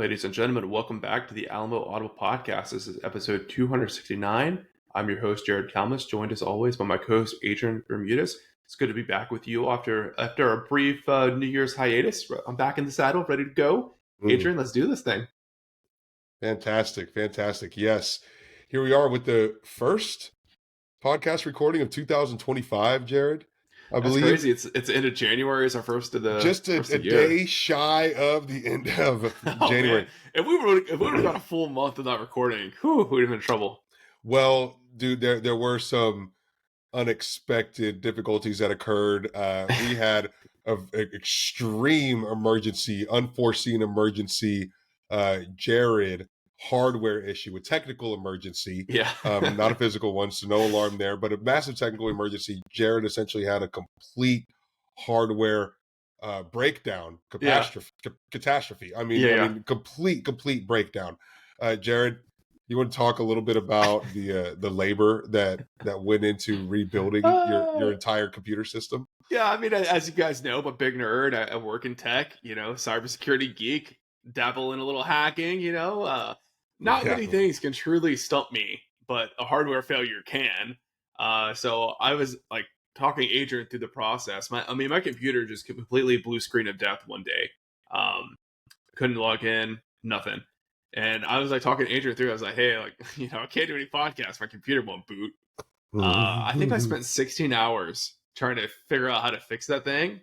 Ladies and gentlemen, welcome back to the Alamo Audible Podcast. This is episode 269. I'm your host, Jared Kalmus, joined as always by my co-host, Adrian Bermudez. It's good to be back with you after a brief New Year's hiatus. I'm back in the saddle, ready to go. Mm, Adrian, let's do this thing. fantastic. Yes. Here we are with the first podcast recording of 2025, Jared, I That's believe. crazy. It's end of January. It's our first of the Just a, first of a the year. day shy of the end of Oh man, January. if we would have got a full month of not recording, we'd have been in trouble. Well, dude, there were some unexpected difficulties that occurred. We had an extreme emergency, unforeseen emergency, Jared hardware issue, a technical emergency, Yeah. not a physical one, so no alarm there, but a massive technical emergency. Jared essentially had a complete hardware breakdown, Yeah. catastrophe. I Yeah. mean, complete breakdown. Jared, you want to talk a little bit about the labor that went into rebuilding your Yeah. entire computer system? Yeah, I mean, as you guys know, I'm a big nerd. I work in tech, cybersecurity geek, dabble in a little hacking, not Yeah, many things can truly stump me, but a hardware failure can. So I was like talking Adrian through the process. My computer just completely blue screen of death one day. Couldn't log in, nothing. And I was like talking to Adrian through. I was like, hey, like, I can't do any podcasts. My computer won't boot. I think I spent 16 hours trying to figure out how to fix that thing,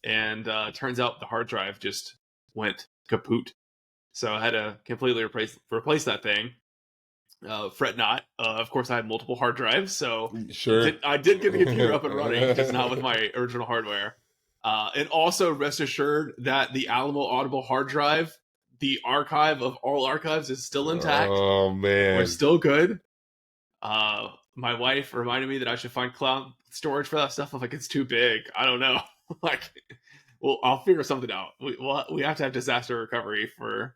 and turns out the hard drive just went kaput. So I had to completely replace that thing. Fret not. Of course, I had multiple hard drives, so sure. I did get the computer up and running, just not with my original hardware. And also rest assured that the Alamo Audible hard drive, the archive of all archives, is still intact. Oh We're man. still good. My wife reminded me that I should find cloud storage for that stuff. I'm like, it's too big. I don't know. Like, well, I'll figure something out. We have to have disaster recovery for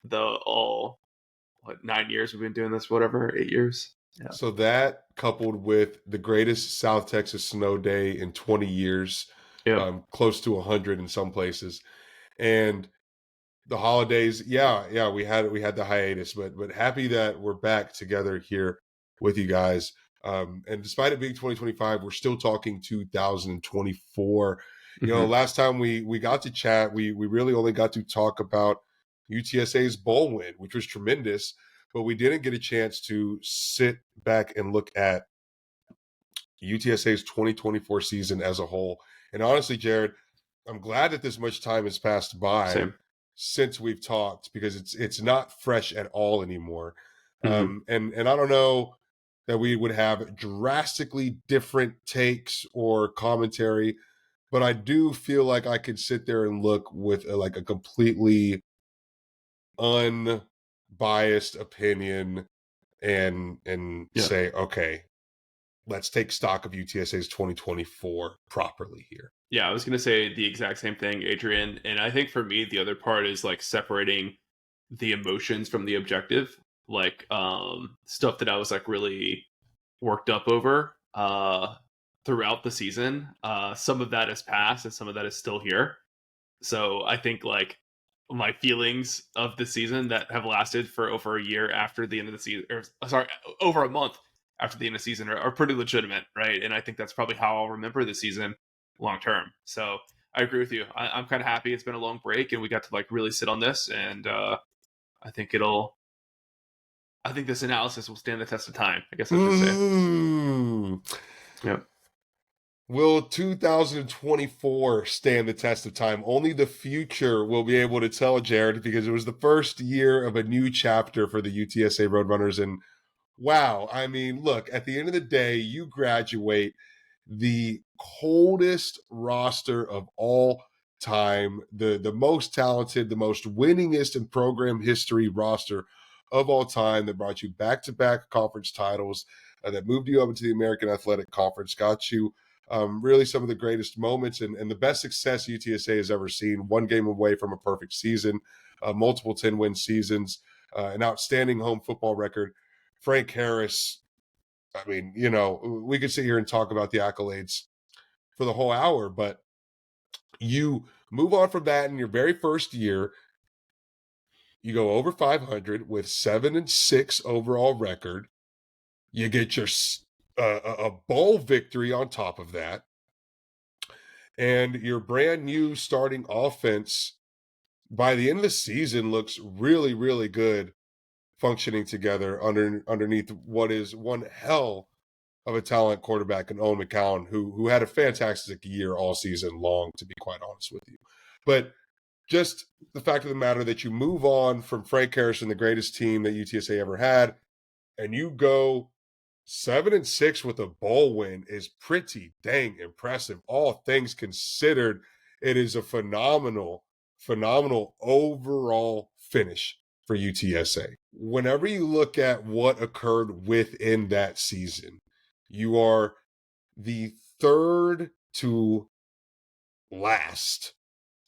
the all 9 years we've been doing this, whatever, 8 years. Yeah. So that coupled with the greatest South Texas snow day in 20 years, Yep. close to 100 in some places, and the holidays, we had the hiatus, but happy that we're back together here with you guys. And despite it being 2025, we're still talking 2024. Mm-hmm. Last time we got to chat, we really only got to talk about UTSA's bowl win, which was tremendous, but we didn't get a chance to sit back and look at UTSA's 2024 season as a whole. And honestly, Jared, I'm glad that this much time has passed by Same. since we've talked, because it's not fresh at all anymore. Mm-hmm. And I don't know that we would have drastically different takes or commentary, but I do feel like I could sit there and look with a completely unbiased opinion and Yeah. say, okay, let's take stock of UTSA's 2024 properly here. Yeah, I was gonna say the exact same thing, Adrian. And I think for me, the other part is like separating the emotions from the objective. Like stuff that I was like really worked up over throughout the season. Some of that has passed and some of that is still here. So I think like my feelings of the season that have lasted for over a year after the end of the season, or sorry, over a month after the end of the season are pretty legitimate, right? And I think that's probably how I'll remember the season long term. So I agree with you. I'm kind of happy it's been a long break and we got to like really sit on this, and I think it'll. I think this analysis will stand the test of time. I guess I should say. Mm. Yep. Will 2024 stand the test of time? Only the future will be able to tell, Jared, because it was the first year of a new chapter for the UTSA Roadrunners. And wow, I mean, look, at the end of the day, you graduate the coldest roster of all time, the most talented, the most winningest in program history roster of all time, that brought you back-to-back conference titles, that moved you up into the American Athletic Conference, got you really some of the greatest moments and the best success UTSA has ever seen. One game away from a perfect season, multiple 10-win seasons, an outstanding home football record. Frank Harris, I mean, we could sit here and talk about the accolades for the whole hour, but you move on from that in your very first year. You go over 500 with 7-6 overall record. You get your a bowl victory on top of that, and your brand new starting offense by the end of the season looks really, really good, functioning together underneath what is one hell of a talent quarterback in Owen McCown, who had a fantastic year all season long, to be quite honest with you. But just the fact of the matter that you move on from Frank Harrison, the greatest team that UTSA ever had, and you go 7-6 with a bowl win is pretty dang impressive. All things considered, it is a phenomenal, phenomenal overall finish for UTSA. Whenever you look at what occurred within that season, you are the third to last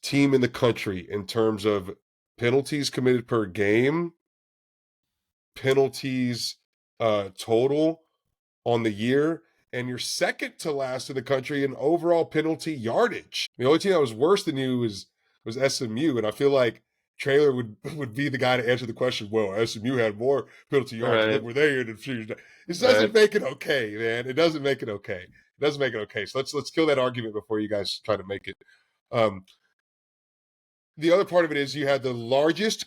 team in the country in terms of penalties committed per game, penalties total on the year, and you're second to last in the country in overall penalty yardage. The only team that was worse than you was SMU, and I feel like Traylor would be the guy to answer the question. Well, SMU had more penalty yards. Right. Look where they ended. It doesn't Right. make it okay, man. It doesn't make it okay. It doesn't make it okay. So let's kill that argument before you guys try to make it. The other part of it is you had the largest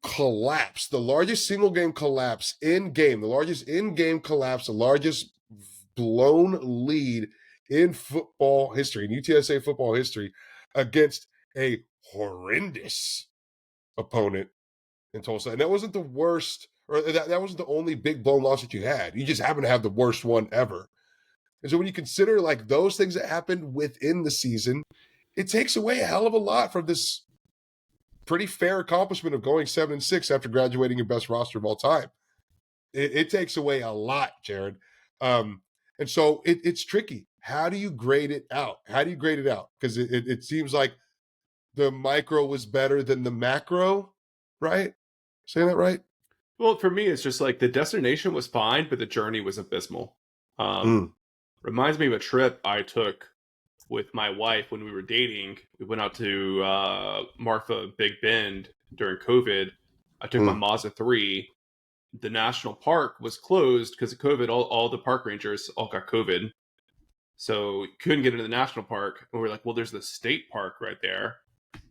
collapse, the largest single game collapse in game, the largest in game collapse, the largest blown lead in football history, in UTSA football history, against a horrendous opponent in Tulsa. And that wasn't the worst, or that wasn't the only big blown loss that you had. You just happened to have the worst one ever. And so when you consider like those things that happened within the season, it takes away a hell of a lot from this pretty fair accomplishment of going 7-6 after graduating your best roster of all time. It takes away a lot, Jared. And so it's tricky. How do you grade it out? How do you grade it out? Because it seems like the micro was better than the macro, right? Saying that right? Well, for me, it's just like the destination was fine, but the journey was abysmal. Reminds me of a trip I took with my wife when we were dating. We went out to Marfa Big Bend during COVID. I took my Mazda 3. The national park was closed because of COVID. All the park rangers all got COVID. So couldn't get into the national park. And we were like, well, there's the state park right there.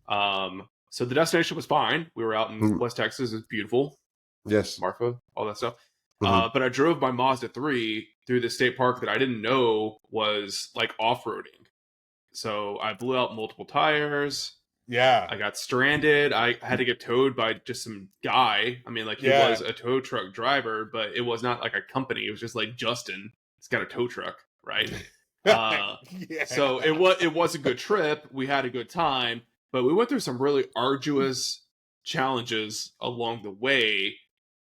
So the destination was fine. We were out in West Texas. It was beautiful. Yes. Marfa, all that stuff. But I drove my Mazda 3 through the state park that I didn't know was like off-roading. So I blew out multiple tires. Yeah. I got stranded. I had to get towed by just some guy. I mean, like he was a tow truck driver, but it was not like a company. It was just like Justin. He's got a tow truck, right? So it was a good trip. We had a good time, but we went through some really arduous challenges along the way.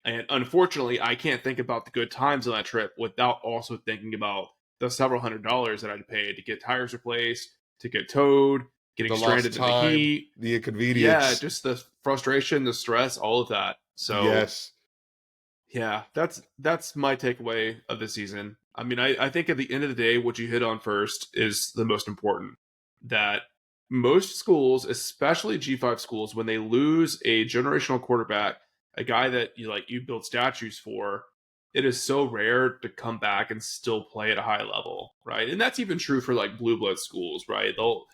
And unfortunately, I can't think about the good times on that trip without also thinking about the several $100s that I'd paid to get tires replaced, to get towed, getting stranded in the heat, the inconvenience. Yeah, just the frustration, the stress, all of that. So yes, yeah, that's my takeaway of the season. I mean, I think at the end of the day, what you hit on first is the most important. That most schools, especially G5 schools, when they lose a generational quarterback, a guy that you build statues for, it is so rare to come back and still play at a high level, right? And that's even true for like blue blood schools, right? They'll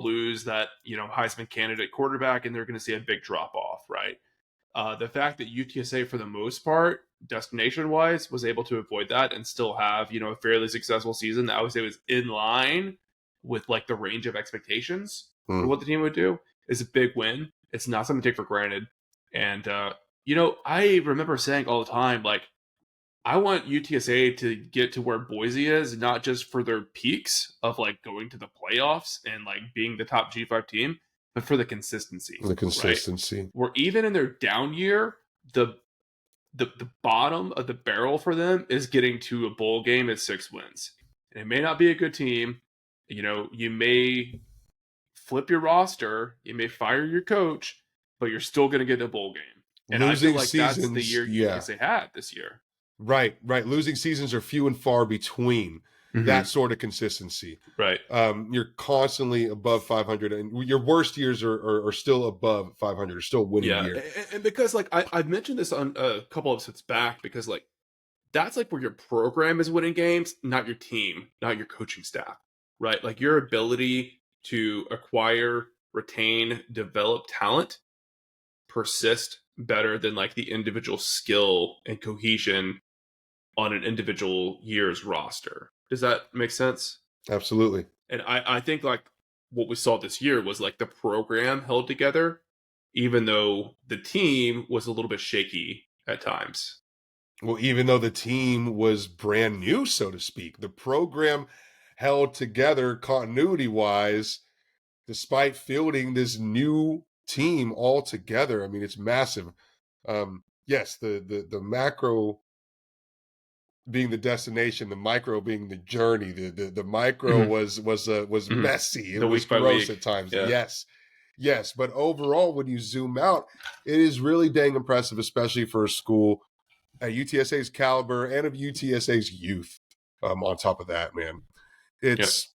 lose that Heisman candidate quarterback, and they're going to see a big drop off, right? The fact that UTSA, for the most part, destination wise, was able to avoid that and still have a fairly successful season that I would say was in line with like the range of expectations for what the team would do is a big win. It's not something to take for granted. And I remember saying all the time, like, I want UTSA to get to where Boise is, not just for their peaks of like going to the playoffs and like being the top G5 team, but for the consistency. The consistency. Right? Where even in their down year, the bottom of the barrel for them is getting to a bowl game at 6 wins. And it may not be a good team. You may flip your roster, you may fire your coach, but you're still going to get a bowl game. And Losing I feel like seasons, that's the year UTSA had this year. Right. Losing seasons are few and far between. that sort of consistency. Right. You're constantly above 500, and your worst years are still above 500, are still winning year. And because like I've mentioned this on a couple of episodes back, because like that's like where your program is winning games, not your team, not your coaching staff, right? Like your ability to acquire, retain, develop talent, persist better than like the individual skill and cohesion on an individual year's roster. Does that make sense? Absolutely. And I think like what we saw this year was like the program held together, even though the team was a little bit shaky at times. Well, even though the team was brand new, so to speak, the program held together continuity wise, despite fielding this new team all together. I mean, it's massive. Yes, the macro being the destination, the micro being the journey. The micro was messy. It The was week by gross week. at times. Yeah. Yes. But overall, when you zoom out, it is really dang impressive, especially for a school at UTSA's caliber and of UTSA's youth. On top of that, man, it's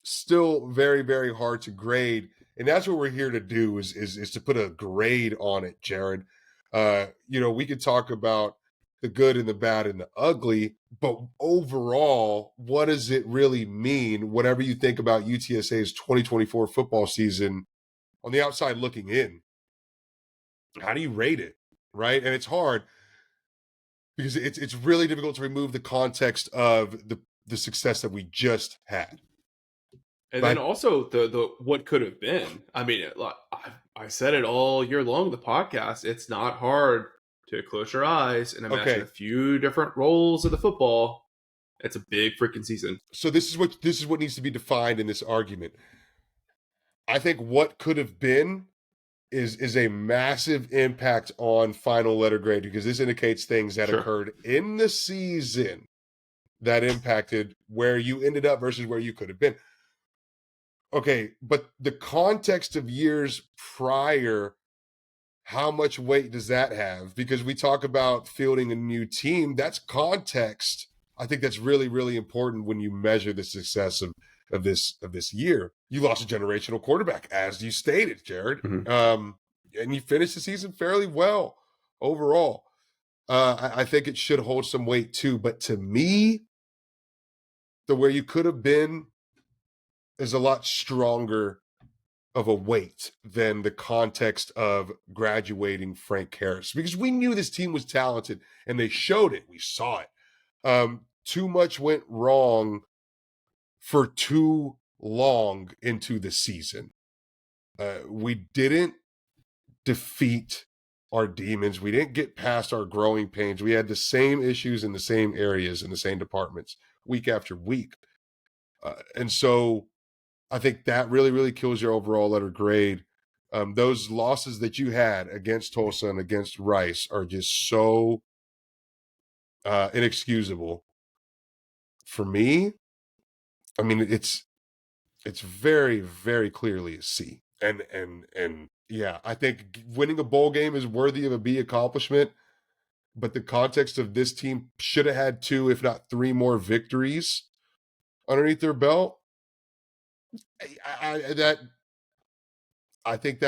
still very, very hard to grade, and that's what we're here to do is to put a grade on it, Jared. We could talk about the good and the bad and the ugly, but overall, what does it really mean? Whatever you think about UTSA's 2024 football season, on the outside looking in, how do you rate it, right? And it's hard because it's really difficult to remove the context of the success that we just had. And then also the what could have been. I mean, I said it all year long, the podcast. It's not hard to close your eyes and imagine a few different roles of the football. It's a big freaking season. So this is what needs to be defined in this argument. I think what could have been is a massive impact on final letter grade, because this indicates things that occurred in the season that impacted where you ended up versus where you could have been. Okay, but the context of years prior, how much weight does that have? Because we talk about fielding a new team, that's context. I think that's really, really important when you measure the success of this year. You lost a generational quarterback, as you stated, Jared. And you finished the season fairly well overall. I think it should hold some weight too. But to me, the where you could have been is a lot stronger of a weight than the context of graduating Frank Harris, because we knew this team was talented and they showed it. We saw it. Too much went wrong for too long into the season. We didn't defeat our demons. We didn't get past our growing pains. We had the same issues in the same areas, in the same departments, week after week. And so I think that really, really kills your overall letter grade. Those losses that you had against Tulsa and against Rice are just so inexcusable. For me, I mean, it's very, very clearly a C. And yeah, I think winning a bowl game is worthy of a B accomplishment, but the context of this team should have had 2, if not 3 more victories underneath their belt. I think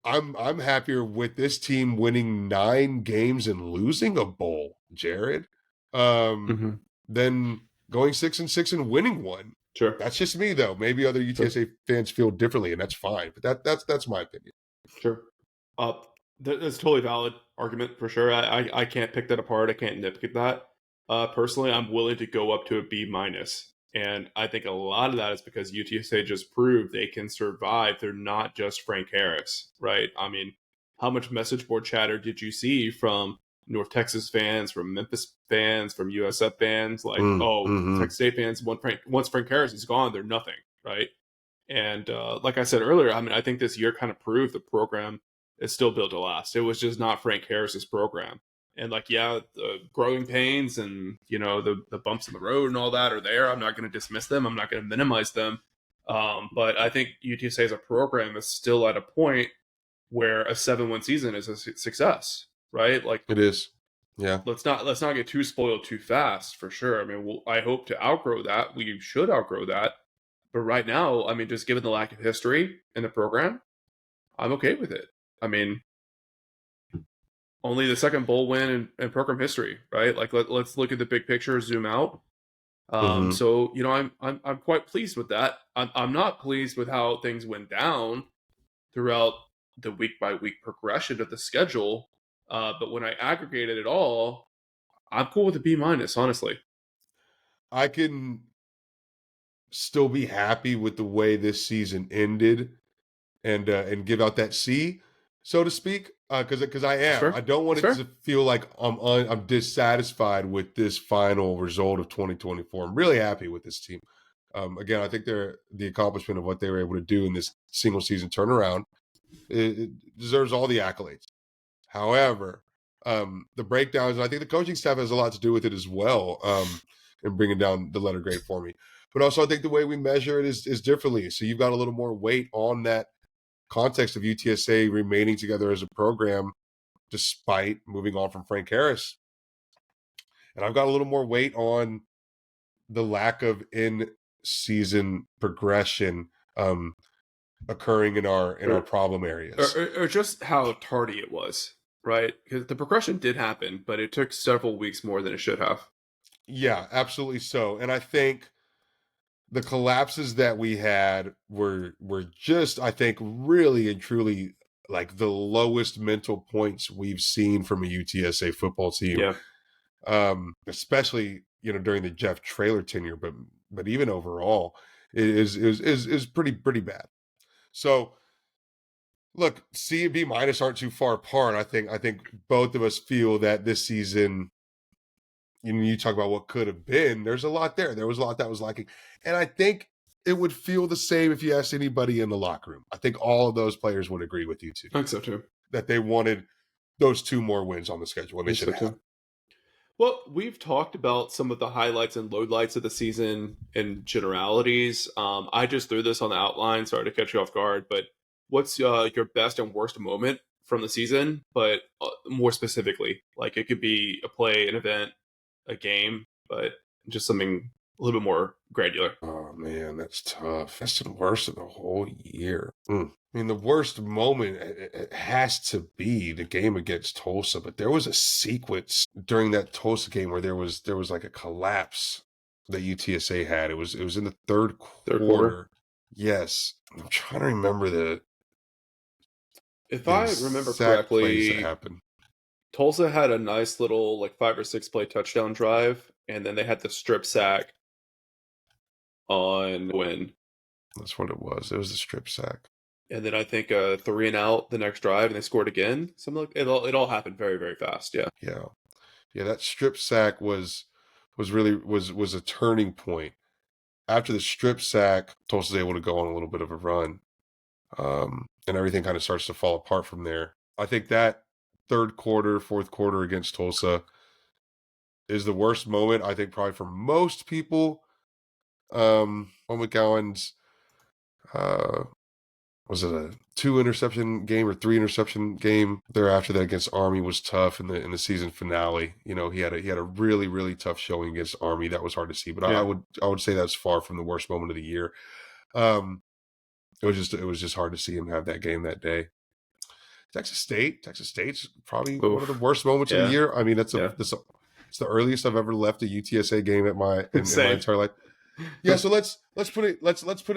I'm happier with this team winning 9 games and losing a bowl, Jared, than going 6-6 and winning one. Sure. That's just me, though. Maybe other UTSA fans feel differently, and that's fine. But that's my opinion. Sure. That's a totally valid argument for sure. I can't pick that apart. I can't nitpick that. Personally, I'm willing to go up to a B minus. And I think a lot of that is because UTSA just proved they can survive. They're not just Frank Harris, right? I mean, how much message board chatter did you see from North Texas fans, from Memphis fans, from USF fans? Like, Texas State fans, once Frank Harris is gone, they're nothing, right? And like I said earlier, I mean, I think this year kind of proved the program is still built to last. It was just not Frank Harris's program. And like, yeah, the growing pains and, the bumps in the road and all that are there. I'm not going to dismiss them. I'm not going to minimize them. But I think UTSA as a program is still at a point where a 7-win season is a success, right? Like it is. Yeah. Let's not get too spoiled too fast, for sure. I mean, I hope to outgrow that. We should outgrow that. But right now, I mean, just given the lack of history in the program, I'm okay with it. I mean, only the second bowl win in program history, right? Like let's look at the big picture, zoom out. Hmm. So I'm quite pleased with that. I'm not pleased with how things went down throughout the week by week progression of the schedule. But when I aggregated it all, I'm cool with a B minus, honestly. I can still be happy with the way this season ended and give out that C, so to speak, because I That's am. I fair. don't want That's it fair. to feel like I'm dissatisfied with this final result of 2024. I'm really happy with this team. Again, I think the accomplishment of what they were able to do in this single season turnaround, it deserves all the accolades. However, the breakdowns, and I think the coaching staff has a lot to do with it as well, in bringing down the letter grade for me. But also, I think the way we measure it is differently. So you've got a little more weight on that context of UTSA remaining together as a program despite moving on from Frank Harris. And I've got a little more weight on the lack of in season progression occurring in our Or, problem areas. or just how tardy it was, right? Because the progression did happen, but it took several weeks more than it should have. Yeah, absolutely so. And I think the collapses that we had were just, I think, really and truly like the lowest mental points we've seen from a UTSA football team, Yeah. especially during the Jeff Traylor tenure, but even overall, is pretty bad. So look, C and B minus aren't too far apart. I think both of us feel that this season, you talk about what could have been. There's a lot there. There was a lot that was lacking, and I think it would feel the same if you asked anybody in the locker room. I think all of those players would agree with you too, I think so too. that they wanted those two more wins on the schedule, and I they think should so have. too. Well, we've talked about some of the highlights and lowlights of the season in generalities. I just threw this on the outline. Sorry to catch you off guard, but what's your best and worst moment from the season? But more specifically, like it could be a play, an event, a game, but just something a little bit more granular. Oh man, that's tough. That's the worst of the whole year. I mean, the worst moment it has to be the game against Tulsa, but there was a sequence during that Tulsa game where there was like a collapse that UTSA had. It was in the third Third quarter. quarter. Yes, I'm trying to remember If the I remember exact plays that correctly, happened. Tulsa had a nice little like 5 or 6 play touchdown drive, and then they had the strip sack on win. That's what it was. It was the strip sack. And then I think a 3 and out the next drive, and they scored again. Something like it all happened very very fast. Yeah, Yeah, yeah. That strip sack was really was a turning point. After the strip sack, Tulsa's able to go on a little bit of a run, and everything kind of starts to fall apart from there. I think that third quarter, fourth quarter against Tulsa is the worst moment, I think, probably for most people. Will McGowan's, uh, was it a 2 interception game or 3 interception game thereafter that against Army was tough in the season finale. He had a really really tough showing against Army that was hard to see, but I yeah. would say that's far from the worst moment of the year. Um, it was just hard to see him have that game that day. Texas State's probably one of the Oof. worst moments of the Yeah. year. I mean, Yeah. it's the earliest I've ever left a UTSA game in my Same. entire life. Yeah, so let's put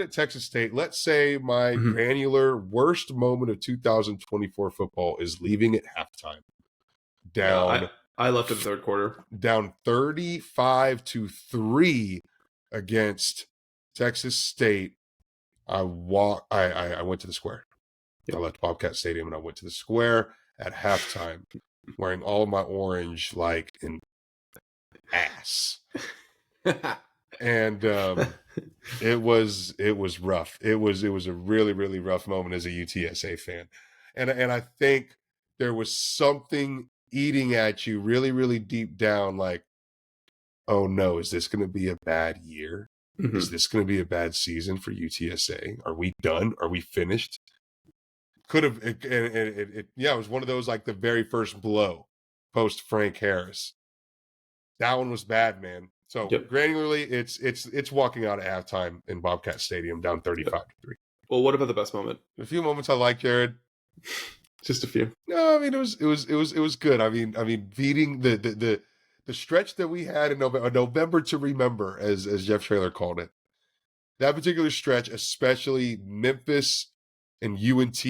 it Texas State. Let's say my Mhm. granular worst moment of 2024 football is leaving at halftime, Yeah. down I left in the third quarter. down 35-3 against Texas State. I went to the square. I Yep. left Bobcat Stadium and I went to the square at halftime, wearing all of my orange like an ass. And it was rough. It was a really really rough moment as a UTSA fan, and I think there was something eating at you really really deep down, like, oh no, is this going to be a bad year? Is Mhm. this going to be a bad season for UTSA? Are we done? Are we finished? Could have yeah, it was one of those, like the very first blow post Frank Harris. That one was bad, man. So Yep. granularly, it's walking out at halftime in Bobcat Stadium down 35-3. Well, what about the best moment? A few moments I like, Jared. Just a few. No, I mean it was good. I mean beating the stretch that we had in November to remember, as Jeff Traylor called it. That particular stretch, especially Memphis and UNT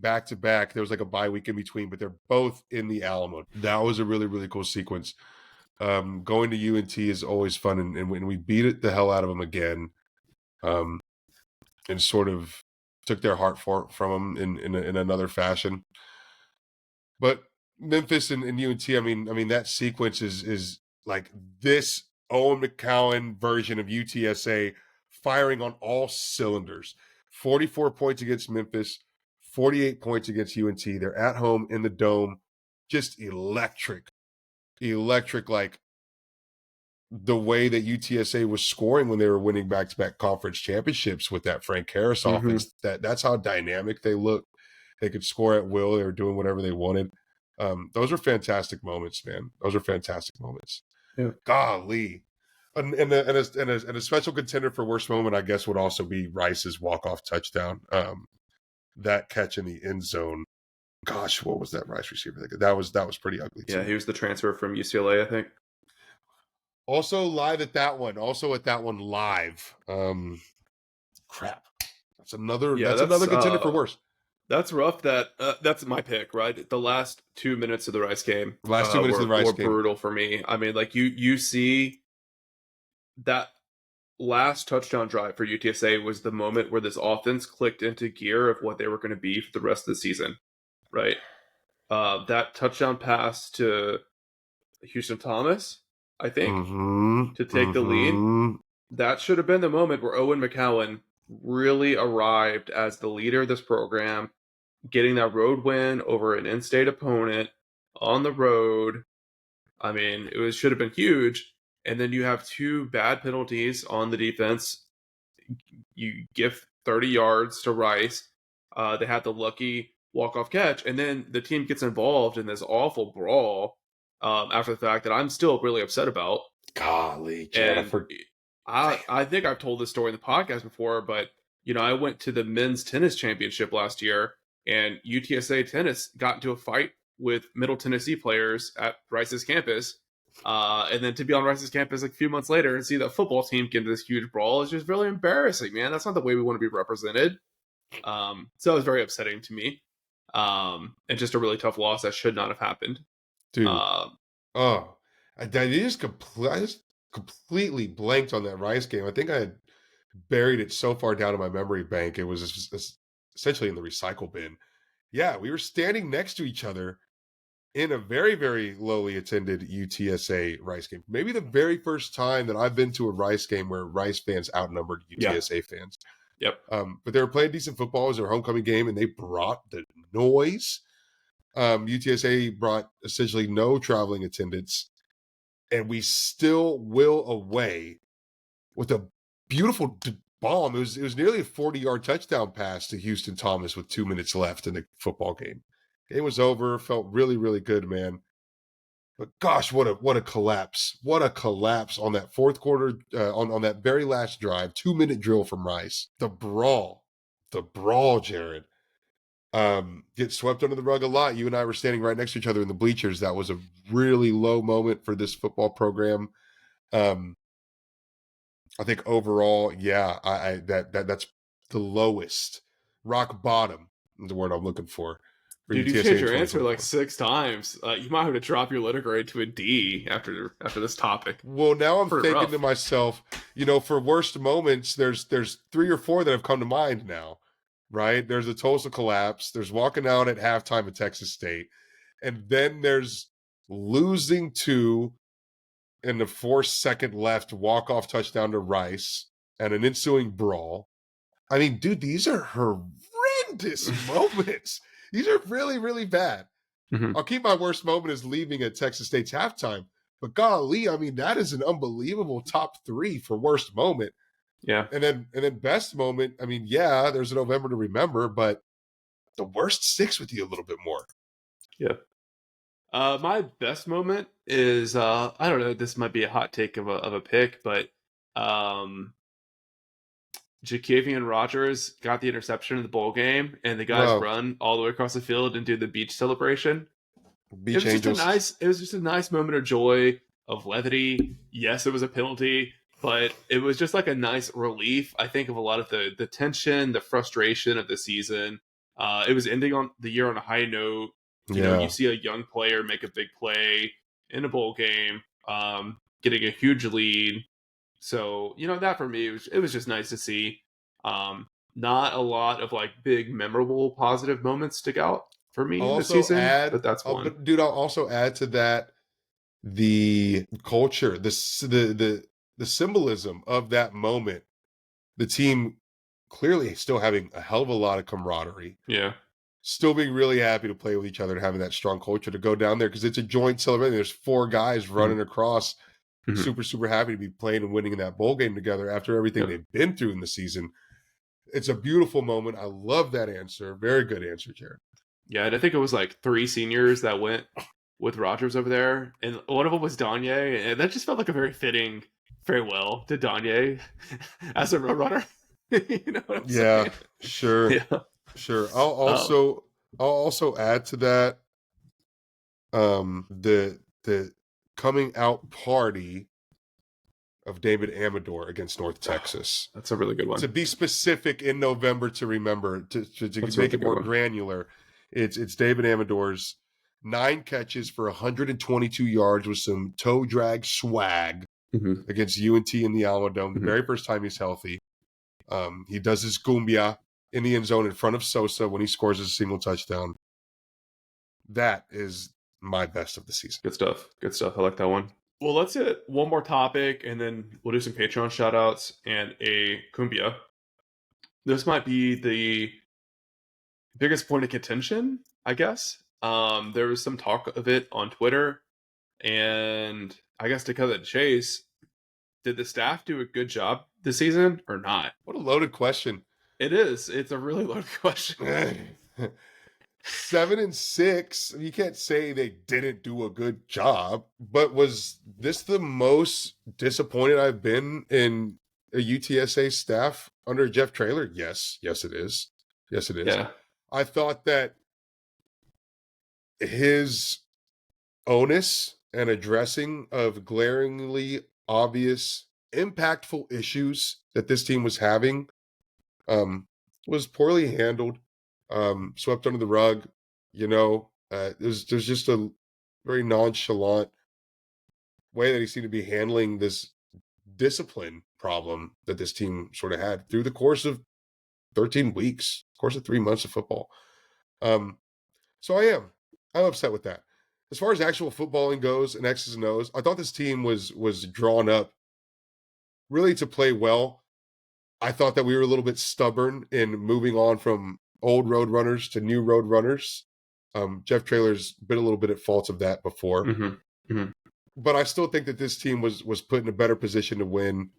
back to back. There was like a bye week in between, but they're both in the Alamo. That was a really, really cool sequence. Going to UNT is always fun, and when we beat it the hell out of them again, and sort of took their heart from them in another fashion. But Memphis and UNT, I mean that sequence is like this Owen McCowan version of UTSA firing on all cylinders. 44 points against Memphis, 48 points against UNT. They're at home in the Dome, just electric, like the way that UTSA was scoring when they were winning back-to-back conference championships with that Frank Harris offense. That's how dynamic they looked. They could score at will. They were doing whatever they wanted. Those are fantastic moments, man. Those are fantastic moments. Yeah. Golly. And a special contender for worst moment, I guess, would also be Rice's walk-off touchdown. That catch in the end zone. Gosh, what was that Rice receiver? That was pretty ugly, too. Yeah, he was the transfer from UCLA, I think. Also at that one live. Crap. That's another contender for worst. That's rough. That's my pick, right? The last 2 minutes of the Rice game. Last 2 minutes of the Rice game. Brutal for me. I mean, like you see that last touchdown drive for UTSA was the moment where this offense clicked into gear of what they were going to be for the rest of the season, right? That touchdown pass to Houston Thomas, I think, to take the lead. That should have been the moment where Owen McCowan really arrived as the leader of this program, getting that road win over an in-state opponent on the road. I mean, should have been huge. And then you have 2 bad penalties on the defense. You give 30 yards to Rice. They had the lucky walk-off catch. And then the team gets involved in this awful brawl after the fact that I'm still really upset about. Golly, Jennifer. I think I've told this story in the podcast before, but, I went to the men's tennis championship last year, and UTSA tennis got into a fight with Middle Tennessee players at Rice's campus. And then to be on Rice's campus a few months later and see the football team get into this huge brawl is just really embarrassing, man. That's not the way we want to be represented. So it was very upsetting to me. And just a really tough loss that should not have happened. Dude. I just completely blanked on that Rice game. I think I had buried it so far down in my memory bank. It was essentially in the recycle bin. Yeah, we were standing next to each other in a very, very lowly attended UTSA Rice game. Maybe the very first time that I've been to a Rice game where Rice fans outnumbered UTSA fans. Yep. But they were playing decent football. It was their homecoming game, and they brought the noise. UTSA brought essentially no traveling attendance, and we still will away with a beautiful bomb. It was nearly a 40-yard touchdown pass to Houston Thomas with 2 minutes left in the football game. Game was over. Felt really, really good, man. But gosh, what a collapse! What a collapse on that fourth quarter, on that very last drive. 2-minute drill from Rice. The brawl, Jared. Get swept under the rug a lot. You and I were standing right next to each other in the bleachers. That was a really low moment for this football program. I think overall, yeah, that's the lowest, rock bottom is the word I'm looking for. Dude, you changed your answer like 6 times. You might have to drop your letter grade to a D after this topic. Well, now I'm thinking to myself, for worst moments, there's 3 or 4 that have come to mind now, right? There's the Tulsa collapse. There's walking out at halftime at Texas State. And then there's losing 2 in the 4-second left walk-off touchdown to Rice and an ensuing brawl. I mean, dude, these are horrendous moments. These are really, really bad. I'll keep my worst moment as leaving at Texas State's halftime. But golly, I mean, that is an unbelievable top 3 for worst moment. Yeah. And then best moment, I mean, yeah, there's a November to remember, but the worst sticks with you a little bit more. Yeah. My best moment is I don't know. This might be a hot take of a pick, but um, Jacavian Rogers got the interception in the bowl game, and the guys Wow, run all the way across the field and do the beach celebration. It Beach was just a Angels. nice. It was just a nice moment of joy, of levity. Yes, it was a penalty, but it was just like a nice relief. I think of a lot of the tension, the frustration of the season. It was ending on the year on a high note. You know, you Yeah. see a young player make a big play in a bowl game, getting a huge lead. So you know that for me, it was just nice to see. Not a lot of like big, memorable, positive moments stick out for I'll me this also season, add, but that's one. but dude, I'll also add to that the culture, the symbolism of that moment. The team clearly still having a hell of a lot of camaraderie, Yeah. still being really happy to play with each other and having that strong culture to go down there because it's a joint celebration. There's four guys Mhm. running across, Mhm. super happy to be playing and winning in that bowl game together after everything Yep. they've been through in the season. It's a beautiful moment. I love that answer. Very good answer, Jared. Yeah, and I think it was like three seniors that went with Rogers over there, and one of them was Danye, and that just felt like a very fitting farewell to Danye as a roadrunner. You know what I'm Yeah, saying? sure, Yeah. sure. Um, I'll also add to that the coming out party of David Amador against North Texas. that's a really good one. To be specific, in November, to remember, to That's a make really it good more one. granular, it's David Amador's 9 catches for 122 yards with some toe drag swag Hmm. against UNT in the Alamo Dome. The Hmm. very first time he's healthy, he does his cumbia in the end zone in front of Sosa when he scores a single touchdown. That is my best of the season. Good stuff. Good stuff. I like that one. Well, let's hit one more topic, and then we'll do some Patreon shout outs and a cumbia. This might be the biggest point of contention, I guess. There was some talk of it on Twitter, and I guess to cut it to chase, did the staff do a good job this season or not? What a loaded question. It is. It's a really loaded question. 7-6. You can't say they didn't do a good job, but was this the most disappointed I've been in a UTSA staff under Jeff Traylor? Yes, it is. Yes, it is. Yeah. I thought that his onus and addressing of glaringly obvious, impactful issues that this team was having um, was poorly handled, swept under the rug. There's just a very nonchalant way that he seemed to be handling this discipline problem that this team sort of had through the course of 13 weeks, course of 3 months of football. Um, so I'm upset with that. As far as actual footballing goes and X's and O's, I thought this team was drawn up really to play well. I thought that we were a little bit stubborn in moving on from old road runners to new road runners. Jeff Traylor's been a little bit at fault of that before, Hmm. Hmm. but I still think that this team was put in a better position to win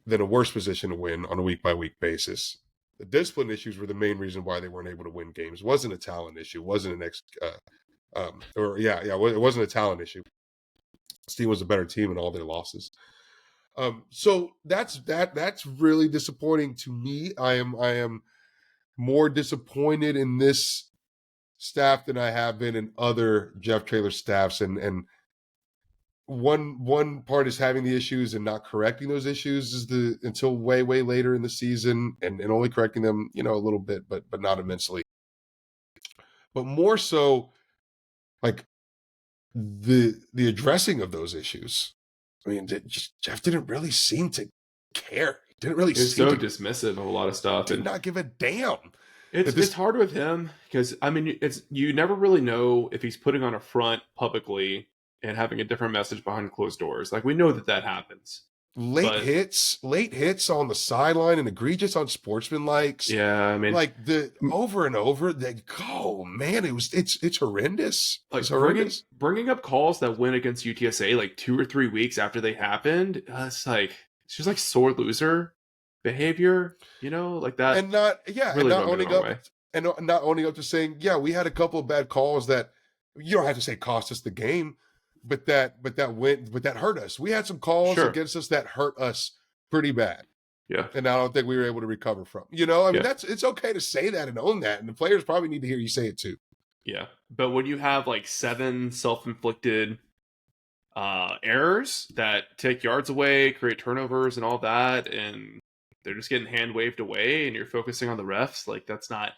than a worse position to win on a week by week basis. The discipline issues were the main reason why they weren't able to win games. It wasn't a talent issue. It wasn't an it wasn't a talent issue. This team was a better team in all their losses. So that's really disappointing to me. I am more disappointed in this staff than I have been in other Jeff Traylor staffs, and one part is having the issues and not correcting those issues is the until way later in the season, and only correcting them a little bit, but not immensely. But more so, like the addressing of those issues. I mean, Jeff didn't really seem to care. He didn't really He was seem so to dismissive of a lot of stuff, did and not give a damn it's that it's this. hard with him because I mean it's you never really know if he's putting on a front publicly and having a different message behind closed doors. Like we know that happens, but Late hits on the sideline and egregious on sportsman likes, yeah, I mean, like the over and over. They go, man, it's horrendous. It's like horrendous. bringing up calls that went against UTSA like 2 or 3 weeks after they happened. It's just like sore loser behavior, like that And not yeah, and really not rubbed me the owning wrong up way. and not owning up to saying, yeah, we had a couple of bad calls that you don't have to say cost us the game, but that hurt us. We had some calls Sure. against us that hurt us pretty bad. Yeah. And I don't think we were able to recover from. I mean, Yeah. it's okay to say that and own that. And the players probably need to hear you say it too. Yeah. But when you have like 7 self-inflicted errors that take yards away, create turnovers and all that, and they're just getting hand waved away, and you're focusing on the refs, like that's not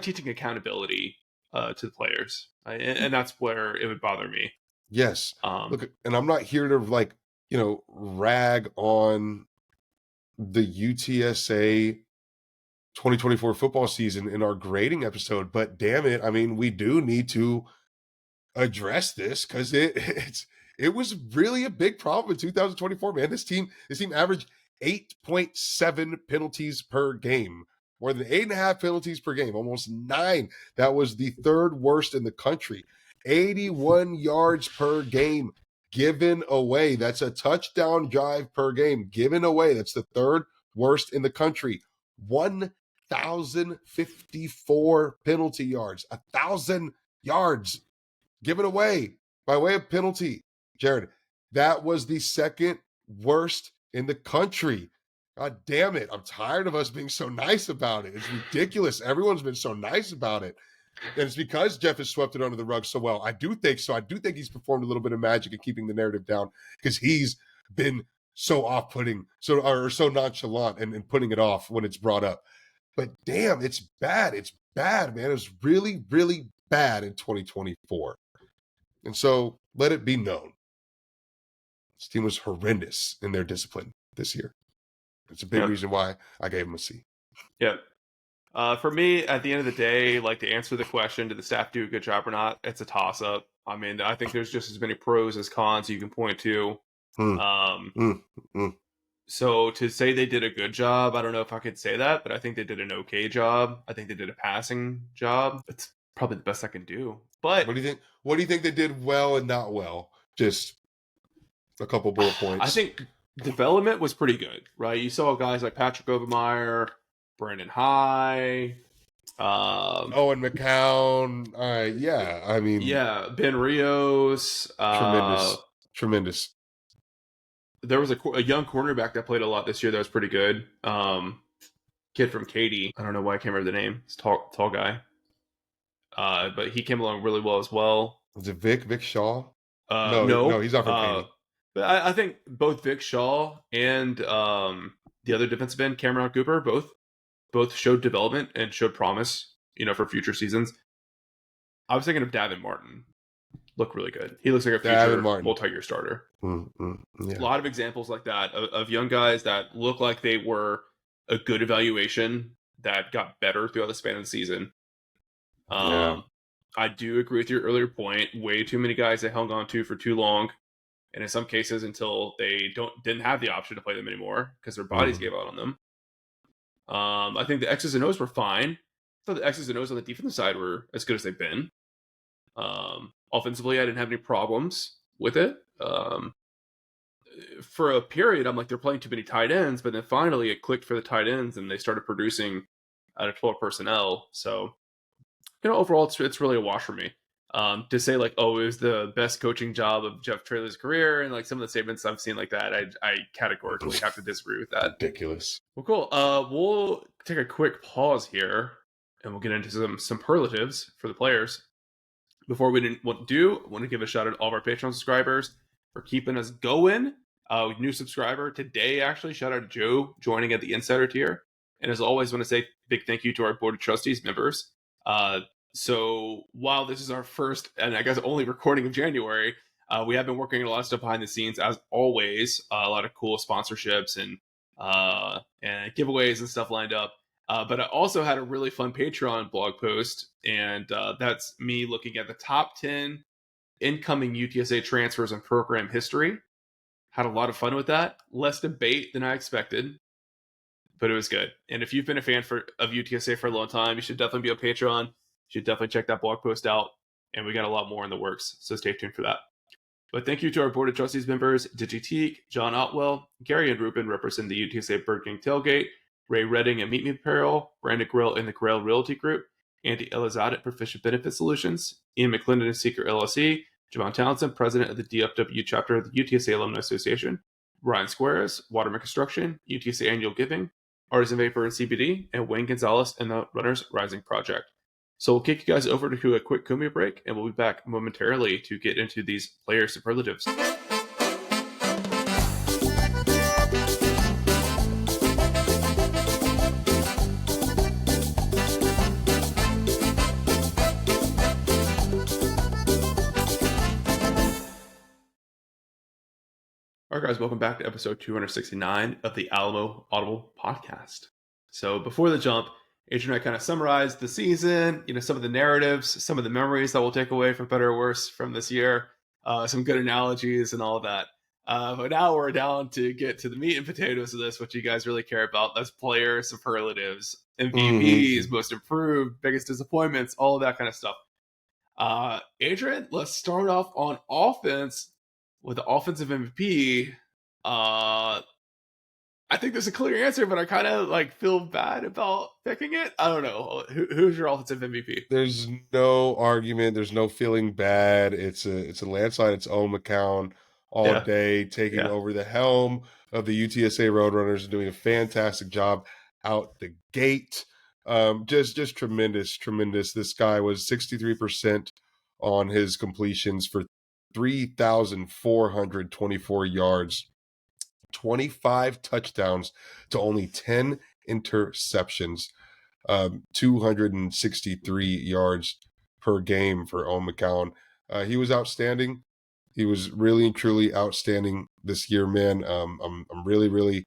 teaching accountability to the players, and that's where it would bother me. Yes. Look, and I'm not here to like, rag on the UTSA 2024 football season in our grading episode, but damn it, I mean, we do need to address this because it was really a big problem in 2024, man. This team averaged 8.7 penalties per game, more than 8.5 penalties per game, almost 9. That was the third worst in the country. 81 yards per game given away. That's a touchdown drive per game given away. That's the third worst in the country. 1,054 penalty yards, 1,000 yards given away by way of penalty. Jared, that was the second worst in the country. God damn it. I'm tired of us being so nice about it. It's ridiculous. Everyone's been so nice about it. And it's because Jeff has swept it under the rug so well. I do think so. I do think he's performed a little bit of magic in keeping the narrative down because he's been so off-putting, so nonchalant and putting it off when it's brought up. But damn, it's bad. It's bad, man. It was really, really bad in 2024. And so let it be known. This team was horrendous in their discipline this year. It's a big reason why I gave him a C. Yeah. For me, at the end of the day, like to answer the question, did the staff do a good job or not? It's a toss-up. I mean, I think there's just as many pros as cons you can point to. So to say they did a good job, I don't know if I could say that, but I think they did an okay job. I think they did a passing job. It's probably the best I can do. But what do you think? What do you think they did well and not well? Just a couple bullet points. I think development was pretty good, right? You saw guys like Patrick Overmeyer, Brandon High, Owen McCown. Yeah, I mean, Ben Rios, tremendous. There was a young cornerback that played a lot this year that was pretty good. Kid from Katy. I don't know why I can't remember the name. It's tall guy. But he came along really well as well. Was it Vic Shaw? No, he's not from Katy. But I think both Vic Shaw and the other defensive end, Cameron Cooper, both showed development and showed promise, for future seasons. I was thinking of Davin Martin. Looked really good. He looks like a future multi-year starter. Yeah. A lot of examples like that of young guys that look like they were a good evaluation that got better throughout the span of the season. I do agree with your earlier point. Way too many guys they hung on to for too long, and in some cases until they didn't have the option to play them anymore because their bodies gave out on them. I think the X's and O's were fine. I thought the X's and O's on the defensive side were as good as they've been. Offensively, I didn't have any problems with it. For a period, I'm like, they're playing too many tight ends, but then finally it clicked for the tight ends and they started producing out of 12 personnel. So, overall, it's really a wash for me. To say like, oh, it was the best coaching job of Jeff Traylor's career, and like some of the statements I've seen like that, I categorically have to disagree with that. Ridiculous. Well, cool. We'll take a quick pause here, and we'll get into some superlatives for the players. Before we want to give a shout out to all of our Patreon subscribers for keeping us going. New subscriber today, actually. Shout out to Joe joining at the Insider tier. And as always, I want to say big thank you to our Board of Trustees members. So while this is our first, and I guess only recording of January, we have been working on a lot of stuff behind the scenes, as always. A lot of cool sponsorships and giveaways and stuff lined up. But I also had a really fun Patreon blog post, and that's me looking at the top 10 incoming UTSA transfers in program history. Had a lot of fun with that. Less debate than I expected, but it was good. And if you've been a fan of UTSA for a long time, you should definitely be on Patreon. You should definitely check that blog post out. And we got a lot more in the works, so stay tuned for that. But thank you to our Board of Trustees members, Digi Teague, John Otwell, Gary and Ruben represent the UTSA Burger King Tailgate, Ray Redding and Meet Me Apparel, Brandon Grill and the Grill Realty Group, Andy Elizad at Proficient Benefit Solutions, Ian McClendon at Seeker LLC, Javon Townsend, President of the DFW chapter of the UTSA Alumni Association, Ryan Squares, Waterman Construction, UTSA Annual Giving, Artisan Vapor and CBD, and Wayne Gonzalez and the Runners Rising Project. So we'll kick you guys over to a quick Kumia break, and we'll be back momentarily to get into these player superlatives. All right, guys, welcome back to episode 269 of the Alamo Audible podcast. So before the jump, Adrian and I kind of summarized the season, some of the narratives, some of the memories that we'll take away for better or worse from this year, some good analogies and all of that. But now we're down to get to the meat and potatoes of this, what you guys really care about. That's player superlatives, MVPs, most improved, biggest disappointments, all of that kind of stuff. Adrian, let's start off on offense with the offensive MVP. I think there's a clear answer, but I kind of feel bad about picking it. I don't know. Who's your offensive MVP? There's no argument. There's no feeling bad. It's a landslide. It's Owen McCown all day, taking over the helm of the UTSA Roadrunners and doing a fantastic job out the gate. Just tremendous. This guy was 63% on his completions for 3,424 yards, 25 touchdowns to only 10 interceptions, 263 yards per game for Owen McCown. He was outstanding. He was really and truly outstanding this year, man. I'm really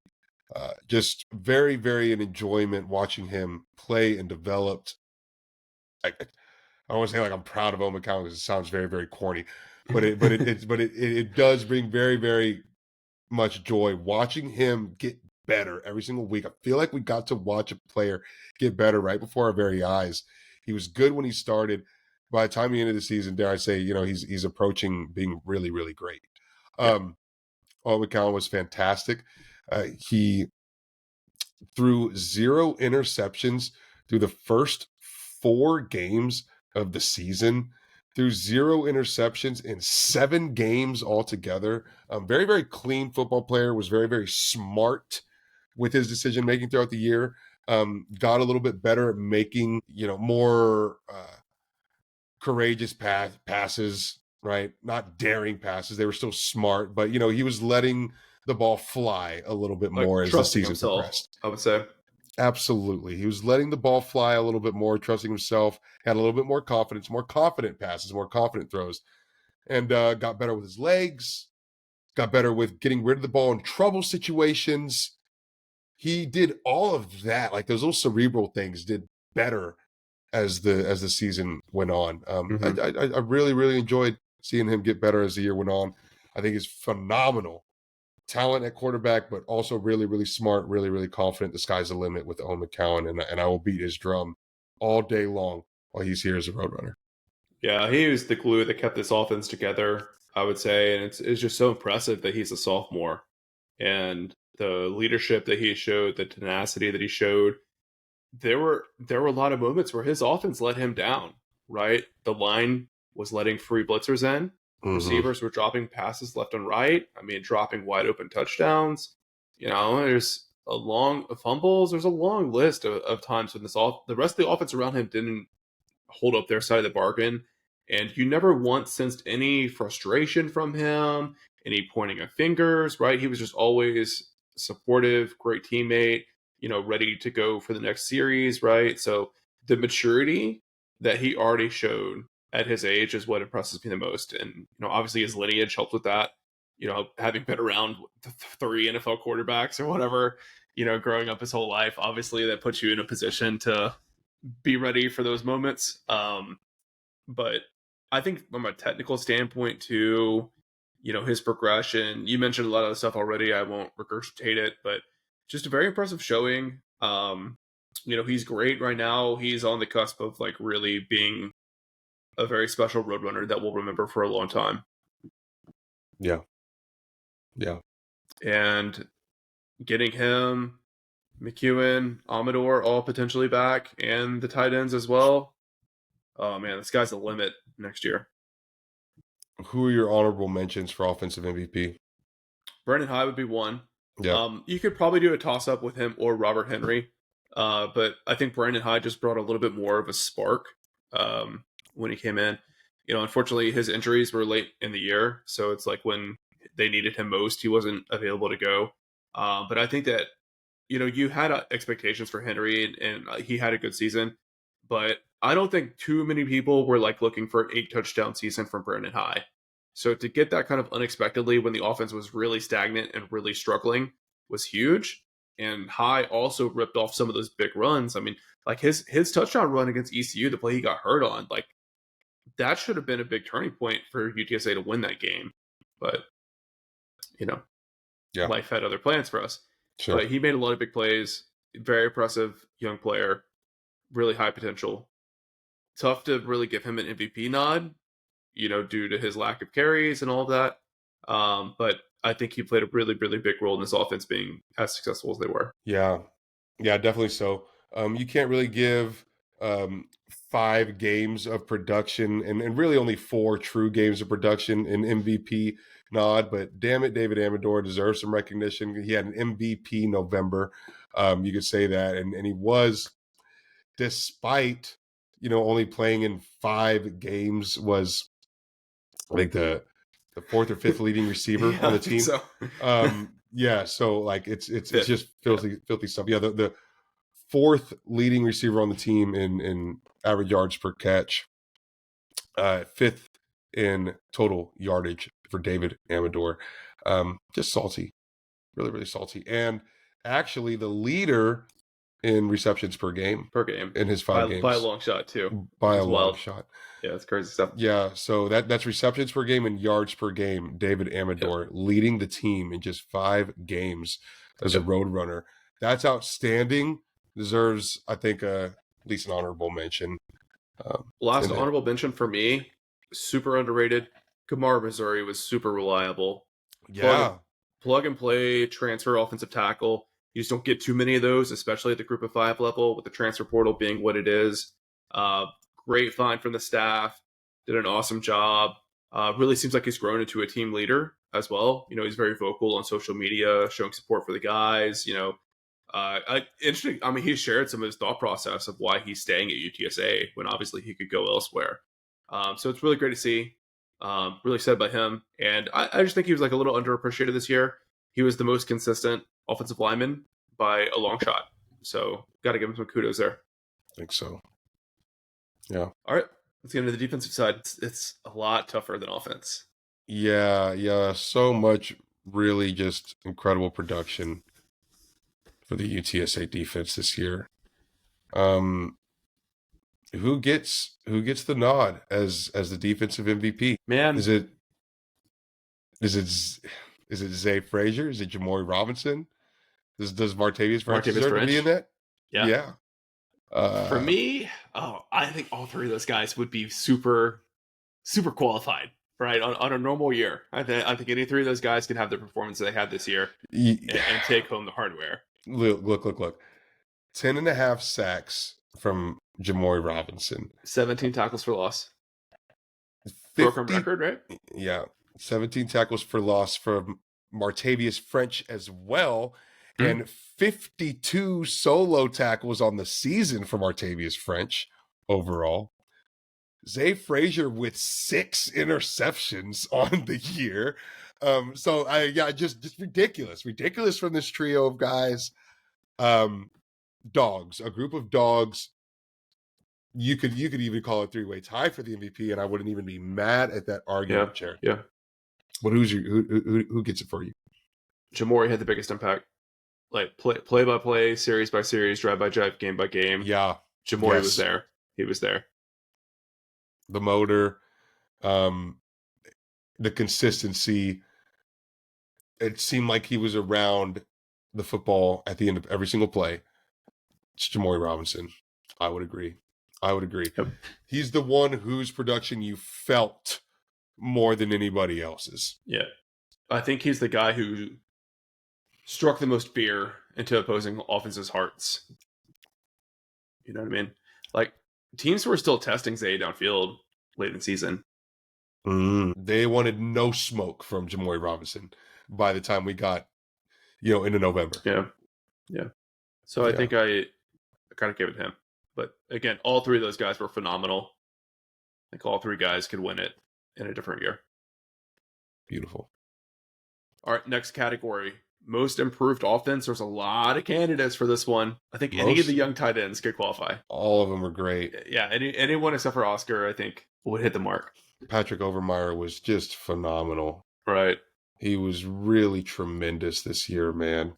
just very, very in enjoyment watching him play and develop. I want to say I'm proud of Owen McCown because it sounds very, very corny, but it does bring very, very much joy watching him get better every single week. I feel like we got to watch a player get better right before our very eyes. He was good when he started. By the time he ended the season, dare I say, he's approaching being really, really great. Owen McCown was fantastic. He threw 0 interceptions through the first 4 games of the season, threw 0 interceptions in 7 games altogether. Very, very clean football player, was very, very smart with his decision making throughout the year. Got a little bit better at making, more courageous passes, right? Not daring passes. They were still smart, but he was letting the ball fly a little bit more as the season progressed. I would say. Absolutely. He was letting the ball fly a little bit more, trusting himself, had a little bit more confidence, more confident passes, more confident throws, and got better with his legs, got better with getting rid of the ball in trouble situations. He did all of that, like those little cerebral things did better as the season went on. I really, really enjoyed seeing him get better as the year went on. I think he's phenomenal talent at quarterback, but also really, really smart, really, really confident. The sky's the limit with Owen McCown, and I will beat his drum all day long while he's here as a Roadrunner. Yeah, he was the glue that kept this offense together, I would say, and it's just so impressive that he's a sophomore and the leadership that he showed, the tenacity that he showed. There were a lot of moments where his offense let him down, right? The line was letting free blitzers in. Receivers were dropping passes left and right. Dropping wide open touchdowns. There's a long fumbles. There's a long list of times when the rest of the offense around him didn't hold up their side of the bargain. And you never once sensed any frustration from him, any pointing of fingers, right? He was just always supportive, great teammate, ready to go for the next series, right? So the maturity that he already showed at his age is what impresses me the most. And, obviously his lineage helped with that, having been around 3 NFL quarterbacks or whatever, growing up his whole life, obviously that puts you in a position to be ready for those moments. But I think from a technical standpoint too, his progression, you mentioned a lot of the stuff already. I won't regurgitate it, but just a very impressive showing. He's great right now. He's on the cusp of really being a very special Roadrunner that we'll remember for a long time. Yeah. And getting him, McEwen, Amador all potentially back, and the tight ends as well. oh man, this guy's the limit next year. Who are your honorable mentions for offensive MVP? Brandon High would be one. Yeah. You could probably do a toss up with him or Robert Henry. But I think Brandon High just brought a little bit more of a spark when he came in. Unfortunately, his injuries were late in the year, so it's like when they needed him most, he wasn't available to go. But I think that you had expectations for Henry, and he had a good season. But I don't think too many people were like looking for an 8 touchdown season from Brandon High. So to get that kind of unexpectedly when the offense was really stagnant and really struggling was huge. And High also ripped off some of those big runs. I mean, like his touchdown run against ECU, the play he got hurt on, like that should have been a big turning point for UTSA to win that game. But Yeah. life had other plans for us. Sure. But he made a lot of big plays. Very impressive young player. Really high potential. Tough to really give him an MVP nod, due to his lack of carries and all of that. But I think he played a really, really big role in this offense being as successful as they were. Yeah. Yeah, definitely so. You can't really give 5 games of production and really only 4 true games of production in MVP nod, but damn it, David Amador deserves some recognition. He had an MVP November. You could say that. And he was, despite, only playing in 5 games, was like the 4th or 5th leading receiver on the team. So. Yeah, so like it's Fifth. just filthy stuff. Yeah, the 4th leading receiver on the team in average yards per catch, 5th in total yardage for David Amador. Just salty, really, really salty. And actually the leader in receptions per game in his 5 games. By a long shot, too. By a long shot. Yeah, that's crazy stuff. Yeah, so that's receptions per game and yards per game. David Amador leading the team in just 5 games as a road runner. That's outstanding. Deserves, I think, at least an honorable mention. Last honorable mention for me, super underrated. Kamar Missouri was super reliable. Yeah. Plug and play, transfer offensive tackle. You just don't get too many of those, especially at the group of 5 level, with the transfer portal being what it is. Great find from the staff. Did an awesome job. Really seems like he's grown into a team leader as well. He's very vocal on social media, showing support for the guys. Interesting. I mean, he shared some of his thought process of why he's staying at UTSA when obviously he could go elsewhere. So it's really great to see. Really excited by him. And I just think he was like a little underappreciated this year. He was the most consistent offensive lineman by a long shot. So got to give him some kudos there. I think so. Yeah. All right. Let's get into the defensive side. It's a lot tougher than offense. Yeah. So much really just incredible production for the UTSA defense this year. Who gets the nod as the defensive MVP? Man, is it Zay Frazier? Is it Jamori Robinson? Does Martavius French deserve to be in that? Yeah. For me, I think all 3 of those guys would be super, super qualified, right? On a normal year. I think any 3 of those guys can have the performance they had this year and take home the hardware. Look. 10.5 sacks from Jamori Robinson. 17 tackles for loss. Program record, right? Yeah. 17 tackles for loss from Martavius French as well. And 52 solo tackles on the season from Martavius French overall. Zay Frazier with 6 interceptions on the year. Just ridiculous from this trio of guys. Dogs, a group of dogs. You could even call it 3-way tie for the MVP, and I wouldn't even be mad at that argument, Jared. Yeah. But who gets it for you? Jamori had the biggest impact. Like play by play, series by series, drive by drive, game by game. Yeah. Jamori was there. He was there. The motor, the consistency. It seemed like he was around the football at the end of every single play. It's Jamori Robinson. I would agree. Yep. He's the one whose production you felt more than anybody else's. Yeah. I think he's the guy who struck the most fear into opposing offenses' hearts. You know what I mean? Like, teams were still testing Zay downfield late in the season. They wanted no smoke from Jamory Robinson by the time we got, into November. Yeah. So I think I kind of give it to him. But again, all three of those guys were phenomenal. I think all three guys could win it in a different year. Beautiful. All right, next category. Most improved offense. There's a lot of candidates for this one. I think any of the young tight ends could qualify. All of them were great. Yeah, anyone except for Oscar, I think, would hit the mark. Patrick Overmeyer was just phenomenal. Right. He was really tremendous this year, man.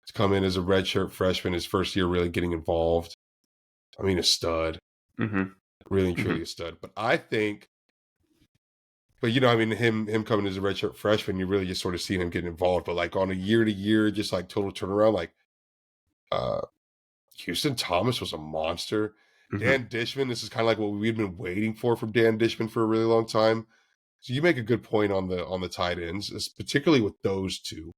To come in as a redshirt freshman, his first year really getting involved. I mean, a stud. Mm-hmm. Really, truly a stud. But I think, him coming as a redshirt freshman, you really just sort of seen him getting involved. But like on a year-to-year, just like total turnaround, like Houston Thomas was a monster. Mm-hmm. Dan Dishman, this is kind of like what we've been waiting for from Dan Dishman for a really long time. So you make a good point on the tight ends, particularly with those two.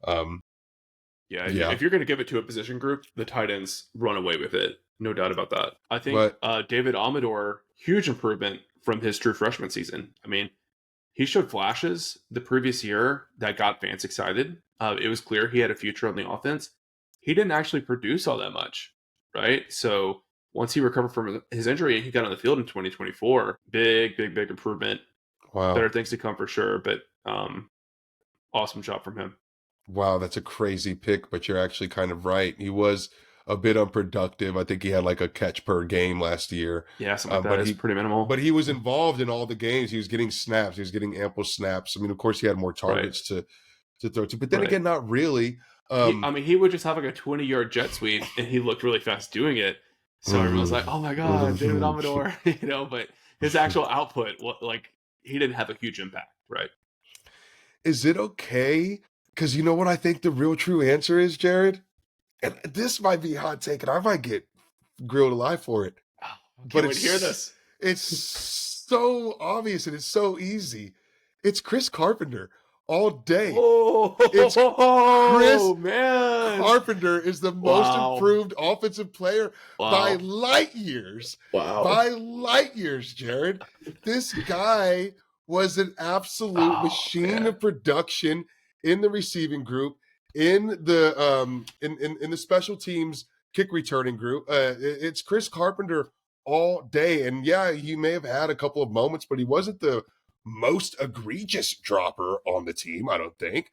If you're going to give it to a position group, the tight ends run away with it. No doubt about that. I think David Amador, huge improvement from his true freshman season. I mean, he showed flashes the previous year that got fans excited. It was clear he had a future on the offense. He didn't actually produce all that much, right? So once he recovered from his injury and he got on the field in 2024, big improvement. Wow. Better things to come for sure, but awesome job from him. Wow, that's a crazy pick, but you're actually kind of right. He was a bit unproductive. I think he had like a catch per game last year. Yeah, something like that. It's pretty minimal. But he was involved in all the games. He was getting snaps. He was getting ample snaps. I mean, of course, he had more targets to throw to. But then again, not really. He would just have like a 20-yard jet sweep, and he looked really fast doing it. So everyone's like, oh my God, David Amador. But his actual output, he didn't have a huge impact, right? Is it okay? Because you know what I think the real true answer is, Jared? And this might be a hot take, and I might get grilled alive for it. But hear this. It's so obvious and it's so easy. It's Chris Carpenter all day. Chris Carpenter is the most improved offensive player by light years. Wow. By light years, Jared. This guy was an absolute machine of production in the receiving group, in the in the special teams kick returning group. It's Chris Carpenter all day. And yeah, he may have had a couple of moments, but he wasn't the most egregious dropper on the team, I don't think.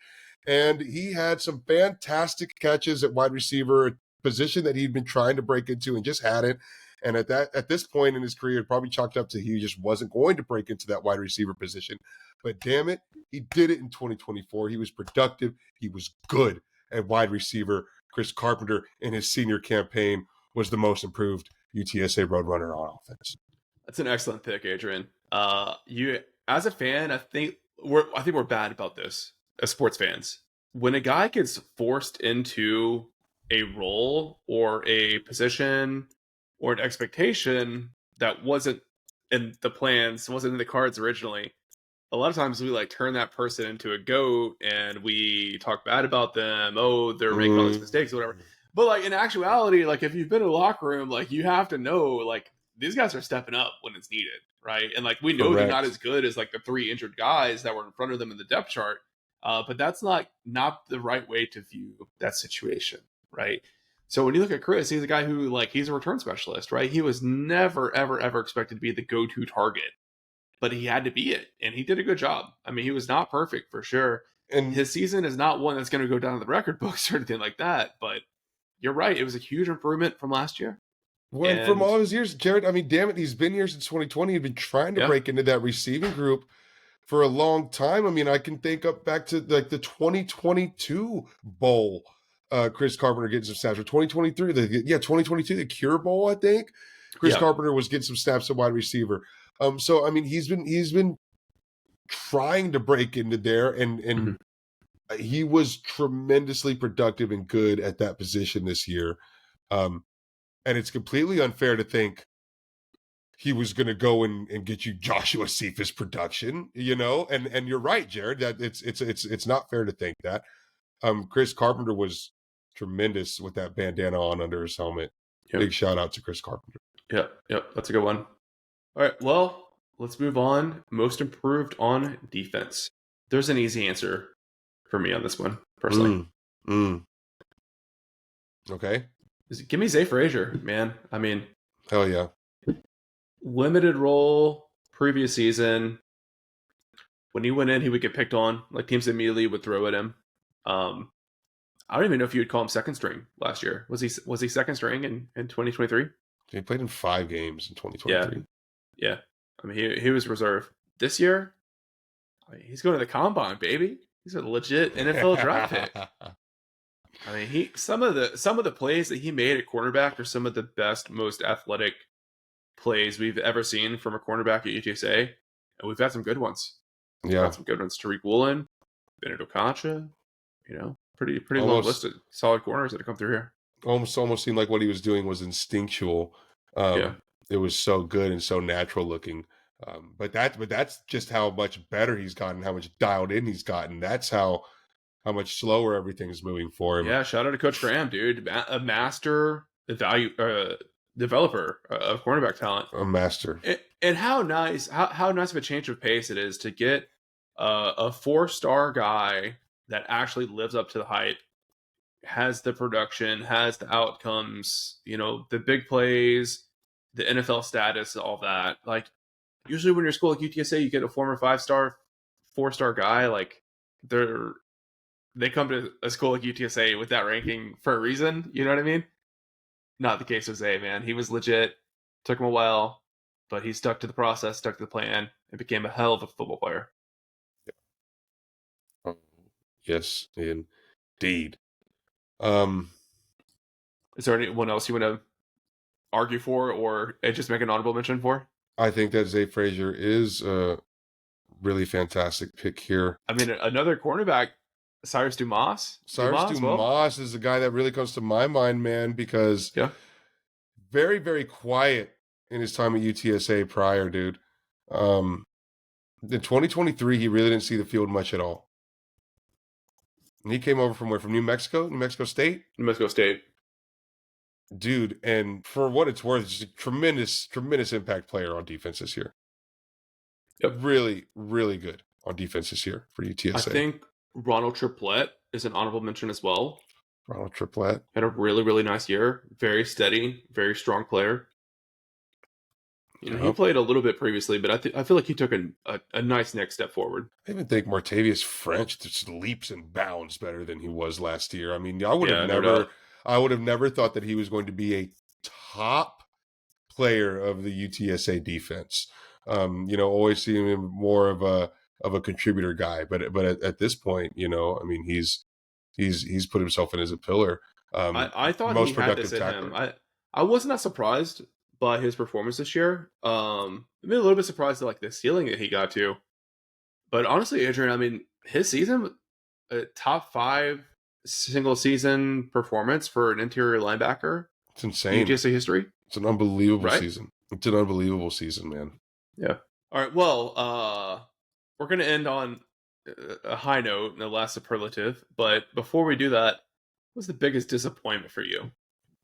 And he had some fantastic catches at wide receiver, a position that he'd been trying to break into and just hadn't. And at this point in his career, it probably chalked up to he just wasn't going to break into that wide receiver position. But damn it, he did it in 2024. He was productive. He was good at wide receiver. Chris Carpenter in his senior campaign was the most improved UTSA Roadrunner on offense. That's an excellent pick, Adrian. You, as a fan, I think we're bad about this as sports fans. When a guy gets forced into a role or a position or an expectation that wasn't in the plans, wasn't in the cards originally, a lot of times we turn that person into a goat and we talk bad about them. Oh, they're making all these mistakes or whatever. But in actuality, if you've been in a locker room, you have to know, these guys are stepping up when it's needed, right? And we know they're not as good as the three injured guys that were in front of them in the depth chart. But that's not the right way to view that situation, right? So when you look at Chris, he's a guy who he's a return specialist, right? He was never, ever, ever expected to be the go-to target, but he had to be it, and he did a good job. I mean, he was not perfect for sure, and his season is not one that's going to go down in the record books or anything like that. But you're right; it was a huge improvement from last year. Well, from all his years, Jared. I mean, damn it, he's been here since 2020. He'd been trying to break into that receiving group for a long time. I mean, I can think up back to the 2022 bowl. Chris Carpenter getting some snaps, or 2023, 2022, the Cure Bowl, I think. Chris Carpenter was getting some snaps at wide receiver. So I mean, he's been trying to break into there, and he was tremendously productive and good at that position this year. And it's completely unfair to think he was going to go and get you Joshua Cephas production, and you're right, Jared, that it's not fair to think that. Chris Carpenter was tremendous with that bandana on under his helmet. Big shout out to Chris Carpenter. Yep. That's a good one. All right. Well, let's move on. Most improved on defense. There's an easy answer for me on this one, personally. Mm, mm. Okay. Give me Zay Frazier, man. I mean, Hell yeah. limited role previous season. When he went in, he would get picked on. Like teams immediately would throw at him. I don't even know if you would call him second string last year. Was he second string in 2023? He played in 5 games in Yeah. 2023. Yeah. I mean, he was reserve. This year, I mean, he's going to the combine, baby. He's a legit NFL draft pick. I mean, some of the plays that he made at cornerback are some of the best, most athletic plays we've ever seen from a cornerback at UTSA, and we've had some good ones. Yeah. Got some good ones. Tariq Woolen, Bennett Okocha, pretty long Almost- list of solid corners that have come through here. Almost seemed like what he was doing was instinctual. Yeah. It was so good and so natural looking. But that's just how much better he's gotten, how much dialed in he's gotten. That's how much slower everything's moving for him. Yeah, shout out to Coach Graham, dude. A master value developer of cornerback talent. A master. And how nice of a change of pace it is to get a 4-star guy that actually lives up to the hype, has the production, has the outcomes, the big plays, the NFL status, all that. Like usually when you're a school like UTSA, you get a former 5-star, 4-star guy. Like they come to a school like UTSA with that ranking for a reason. You know what I mean? Not the case with Zay, man. He was legit. Took him a while, but he stuck to the process, stuck to the plan, and became a hell of a football player. Yes, indeed. Is there anyone else you want to argue for or just make an honorable mention for? I think that Zay Frazier is a really fantastic pick here. I mean, another cornerback, Cyrus Dumas. Dumas is the guy that really comes to my mind, man, because very, very quiet in his time at UTSA prior, dude. In 2023, he really didn't see the field much at all. And he came over from where? From New Mexico? New Mexico State? New Mexico State. Dude, and for what it's worth, just a tremendous, tremendous impact player on defense this year. Yep. Really, really good on defense this year for UTSA. I think Ronald Triplett is an honorable mention as well. Ronald Triplett had a really, really nice year. Very steady, very strong player. He played a little bit previously, but I feel like he took a nice next step forward. I even think Martavius French just leaps and bounds better than he was last year. I mean, I would have never thought that he was going to be a top player of the UTSA defense. Always seeing him more of a contributor guy, but at this point, I mean, he's put himself in as a pillar. I thought most he had this in him. I was not surprised by his performance this year. I'm a little bit surprised at the ceiling that he got to. But honestly, Adrian, I mean, his season, a top 5 single season performance for an interior linebacker. It's insane. UTSA history. It's an unbelievable season. It's an unbelievable season, man. Yeah. All right. Well, we're going to end on a high note, no less superlative. But before we do that, what's the biggest disappointment for you?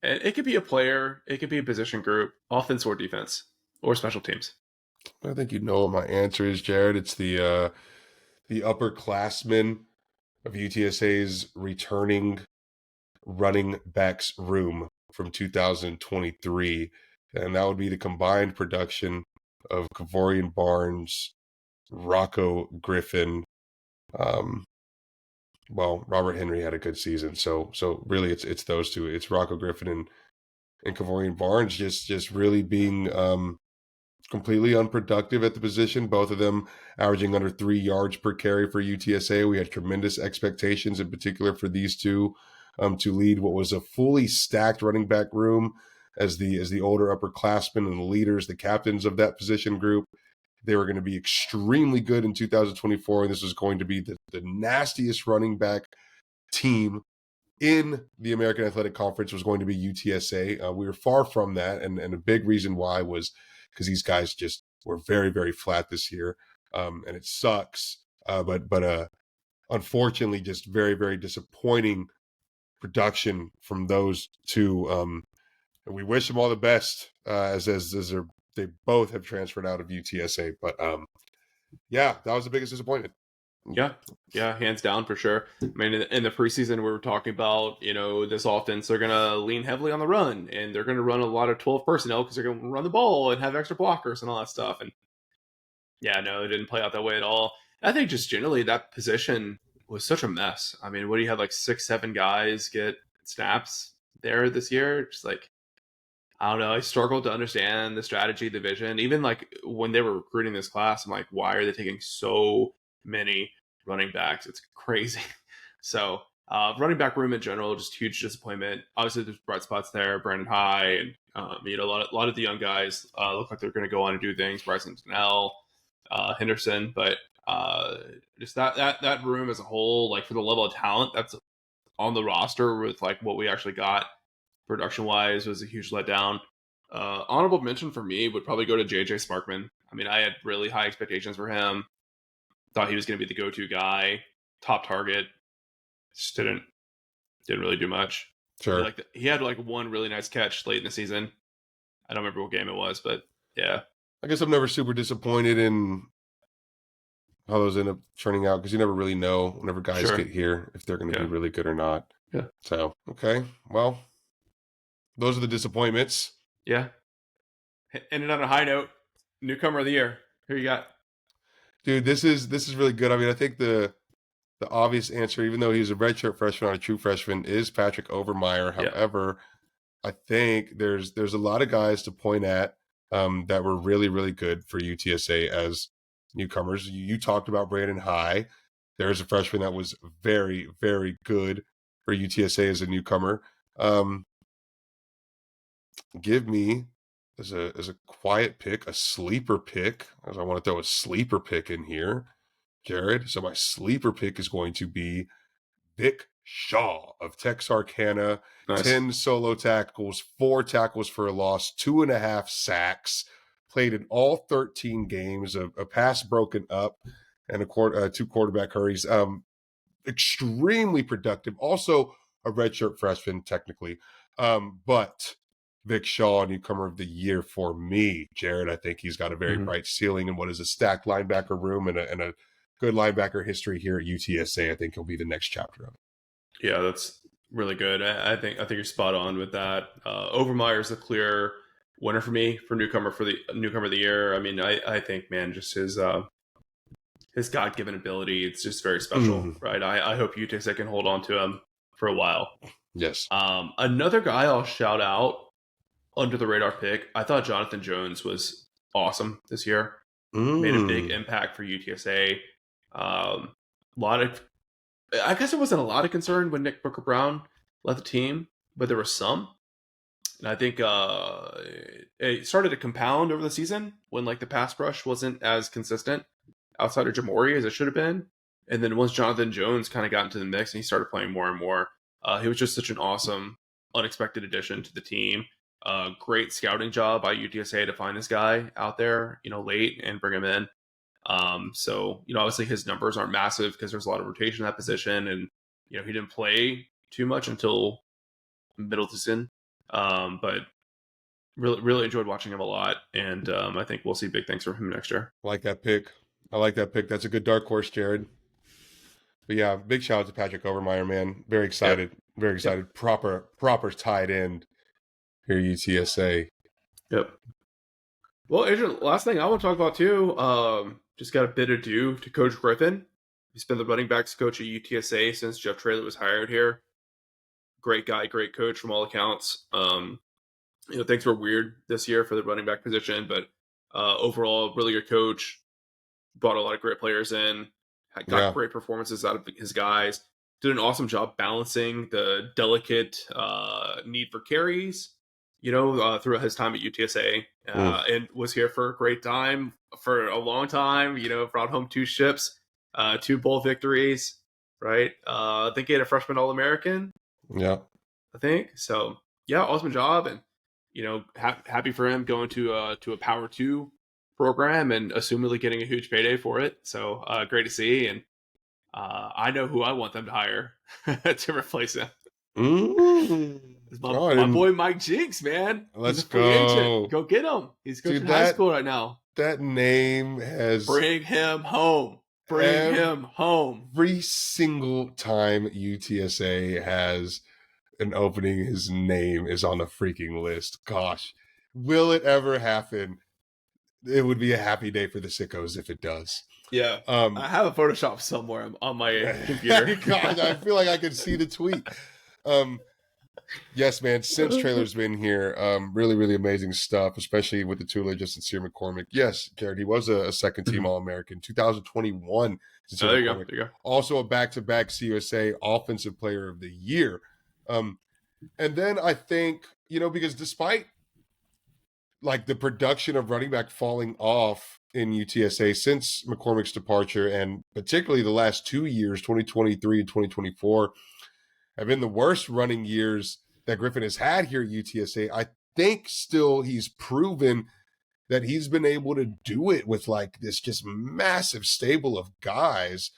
And it could be a player, it could be a position group, offense or defense, or special teams. I think you know what my answer is, Jared. It's the upperclassmen of UTSA's returning running backs room from 2023. And that would be the combined production of Kevorian Barnes, Rocco Griffin. Robert Henry had a good season. So really it's those two. It's Rocco Griffin and Kevorian Barnes just really being completely unproductive at the position. Both of them averaging under 3 yards per carry for UTSA. We had tremendous expectations, in particular for these two, to lead what was a fully stacked running back room as the older upperclassmen and the leaders, the captains of that position group. They were going to be extremely good in 2024, and this was going to be the nastiest running back team in the American Athletic Conference was going to be UTSA. We were far from that, and a big reason why was because these guys just were very, very flat this year, and it sucks. But unfortunately, just very, very disappointing production from those two And we wish them all the best as they both have transferred out of UTSA. But yeah, that was the biggest disappointment. Yeah, hands down for sure. I mean, in the preseason, we were talking about, this offense, they're going to lean heavily on the run, and they're going to run a lot of 12 personnel because they're going to run the ball and have extra blockers and all that stuff. And yeah, no, it didn't play out that way at all. I think just generally that position was such a mess. I mean, what do you have, like 6, 7 guys get snaps there this year? Just like, I don't know. I struggled to understand the strategy, the vision. Even like when they were recruiting this class, I'm like, why are they taking so many running backs? It's crazy. So, running back room in general, just huge disappointment. Obviously, there's bright spots there. Brandon High and a lot of the young guys look like they're going to go on and do things. Bryson Donnell, Henderson, but just that room as a whole, like for the level of talent that's on the roster with like what we actually got production wise, was a huge letdown. Honorable mention for me would probably go to JJ Sparkman. I mean, I had really high expectations for him. Thought he was going to be the go-to guy, top target. Just didn't really do much. Sure. He had like one really nice catch late in the season. I don't remember what game it was, but yeah. I guess I'm never super disappointed in how those end up turning out because you never really know whenever guys get here if they're going to be really good or not. Yeah. So, okay. Well, those are the disappointments. Yeah. Ended on a high note. Newcomer of the year. Who you got? Dude, this is really good. I mean, I think the obvious answer, even though he's a redshirt freshman, not a true freshman, is Patrick Overmeyer. However, I think there's a lot of guys to point at that were really, really good for UTSA as newcomers. You talked about Brandon High. There's a freshman that was very, very good for UTSA as a newcomer. Give me as a quiet pick, a sleeper pick, as I want to throw a sleeper pick in here, Jared. So my sleeper pick is going to be Vic Shaw of Texarkana. Nice. 10 solo tackles, 4 tackles for a loss, 2.5 sacks. Played in all 13 games, a pass broken up, and 2 quarterback hurries. Extremely productive. Also a redshirt freshman, technically. But Vic Shaw, newcomer of the year for me, Jared. I think he's got a very bright ceiling in what is a stacked linebacker room and a good linebacker history here at UTSA. I think he'll be the next chapter of it. Yeah, that's really good. I think you're spot on with that. Overmeyer is the clear winner for me for newcomer of the year. I mean, I think, man, just his God-given ability, it's just very special, right? I hope UTSA can hold on to him for a while. Yes. Another guy I'll shout out, under the radar pick. I thought Jonathan Jones was awesome this year. Made a big impact for UTSA. I guess there wasn't a lot of concern when Nick Booker Brown left the team, but there was some. And I think it started to compound over the season when like the pass rush wasn't as consistent outside of Jamori as it should have been. And then once Jonathan Jones kind of got into the mix and he started playing more and more, he was just such an awesome, unexpected addition to the team. Great scouting job by UTSA to find this guy out there, late and bring him in. So, obviously his numbers aren't massive because there's a lot of rotation in that position, and, he didn't play too much until middle of the season. But really, really enjoyed watching him a lot, and I think we'll see big things from him next year. I like that pick. That's a good dark horse, Jared. But yeah, big shout out to Patrick Overmeyer, man. Very excited. Yep. Very excited. Yep. Proper tight end here at UTSA. Yep. Well, Adrian, last thing I want to talk about too, just got a bit of due to Coach Griffin. He's been the running backs coach at UTSA since Jeff Traylor was hired here. Great guy, great coach from all accounts. Things were weird this year for the running back position, but overall, really good coach. Brought a lot of great players in. Got great performances out of his guys. Did an awesome job balancing the delicate need for carries, throughout his time at UTSA, and was here for a great time, for a long time, brought home 2 ships, 2 bowl victories, right? I think he had a freshman All-American. Yeah. I think. So, yeah, awesome job. And, happy for him going to a Power 2 program and assumedly getting a huge payday for it. So, great to see. And I know who I want them to hire to replace him. It's Oh, my boy Mike Jinks, man. Let's He's a free go. agent. Go get him. He's coaching Dude, high school right now. that name has Bring him home. Bring him home. every single time UTSA has an opening, his name is on the freaking list. Gosh, will it ever happen? It would be a happy day for the sickos if it does. Yeah. I have a Photoshop somewhere on my computer. God, I feel like I can see the tweet. Yes, man. Since Trailer's been here, really, really amazing stuff, especially with the tutelage of Sincere McCormick. Yes, Jared, he was a second team All American, 2021. There you go. Also a back-to-back CUSA Offensive Player of the Year. And then I think, because despite like the production of running back falling off in UTSA since McCormick's departure, and particularly the last 2 years, 2023 and 2024, have been the worst running years that Griffin has had here at UTSA. I think still he's proven that he's been able to do it with like this just massive stable of guys.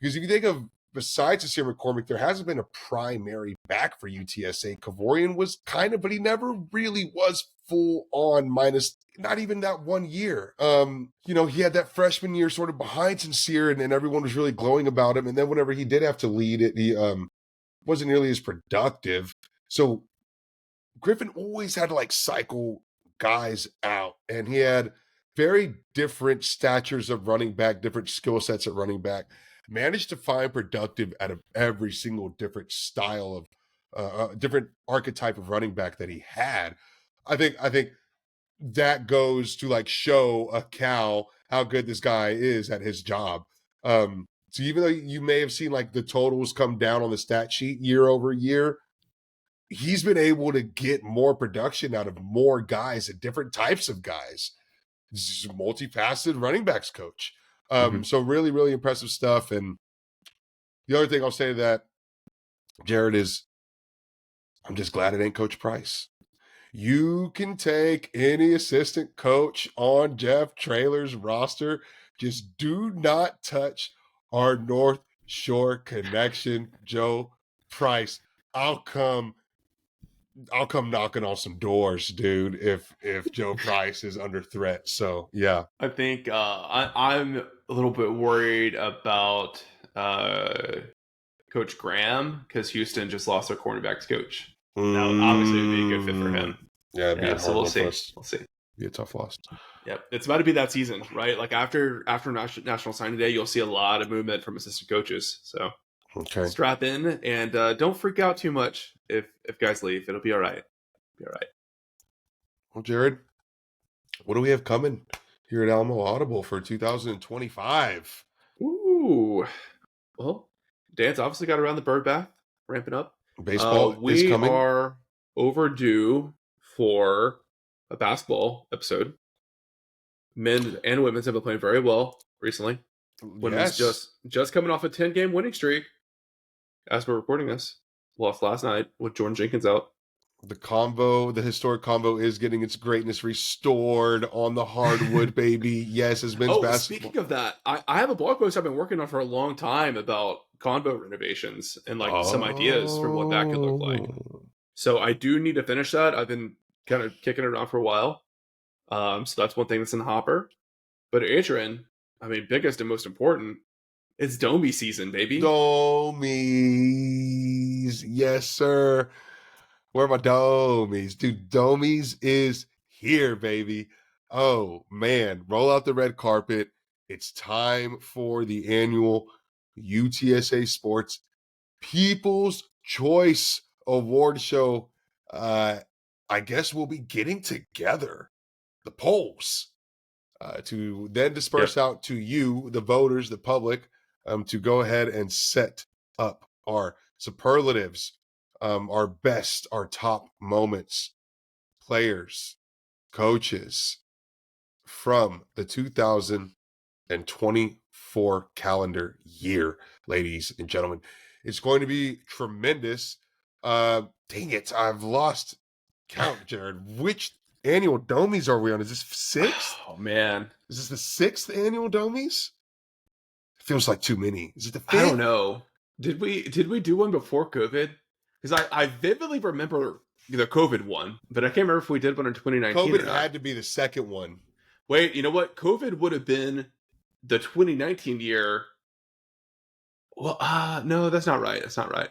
Because if you think of, besides Sincere McCormick, there hasn't been a primary back for UTSA. Kavorian was kind of, but he never really was full on, minus not even that 1 year. He had that freshman year sort of behind Sincere, and everyone was really glowing about him. And then whenever he did have to lead it, he wasn't nearly as productive. So Griffin always had to like cycle guys out, and he had very different statures of running back, different skill sets at running back, managed to find productive out of every single different style of different archetype of running back that he had. I think that goes to like show a cow how good this guy is at his job. So even though you may have seen like the totals come down on the stat sheet year over year, he's been able to get more production out of more guys and different types of guys. He's a multifaceted running backs coach. So really, really impressive stuff. And the other thing I'll say to that, Jared, is I'm just glad it ain't Coach Price. You can take any assistant coach on Jeff Traylor's roster. Just do not touch our North Shore connection, Joe Price. I'll come knocking on some doors, dude, if Joe Price is under threat. So yeah. I think I'm a little bit worried about Coach Graham, because Houston just lost their cornerbacks coach. Now, obviously, it would be a good fit for him. Yeah, it'd be a so we'll see. We'll see. Be a tough loss. Yep, it's about to be that season, right? Like after National Signing Day, you'll see a lot of movement from assistant coaches. So strap in and don't freak out too much if guys leave. It'll be all right. Well, Jared, what do we have coming here at Alamo Audible for 2025? Ooh, well, Dan's obviously got around the bird bath ramping up. Baseball is coming. We are overdue for a basketball episode. Men and women's have been playing very well recently. Women's just coming off a 10-game winning streak, as we're recording this. Lost last night with Jordan Jenkins out. The historic combo is getting its greatness restored on the hardwood, baby. Yes, as men's basketball. Speaking of that, I have a blog post I've been working on for a long time about combo renovations and like some ideas for what that could look like. So I do need to finish that. I've been kind of kicking it around for a while. So that's one thing that's in the hopper. But Adrian, I mean, biggest and most important, it's Domi season, baby. Domies. Yes, sir. Where are my Domies? Dude, Domies is here, baby. Oh, man. Roll out the red carpet. It's time for the annual UTSA Sports People's Choice Award Show. I guess we'll be getting together the polls to then disperse out to you, the voters, the public, to go ahead and set up our superlatives, our best, our top moments, players, coaches from the 2024 calendar year, ladies and gentlemen. It's going to be tremendous. Dang it, I've lost count, Jared. Which annual Domies are we on? Is this 6th? Oh, man. Is this the 6th annual Domies? It feels like too many. Is it the 5th? I don't know. Did we do one before COVID? Because I vividly remember the COVID one, but I can't remember if we did one in 2019 or COVID not. had to be the second one. Wait, you know what? COVID would have been the 2019 year. Well, no, that's not right. That's not right.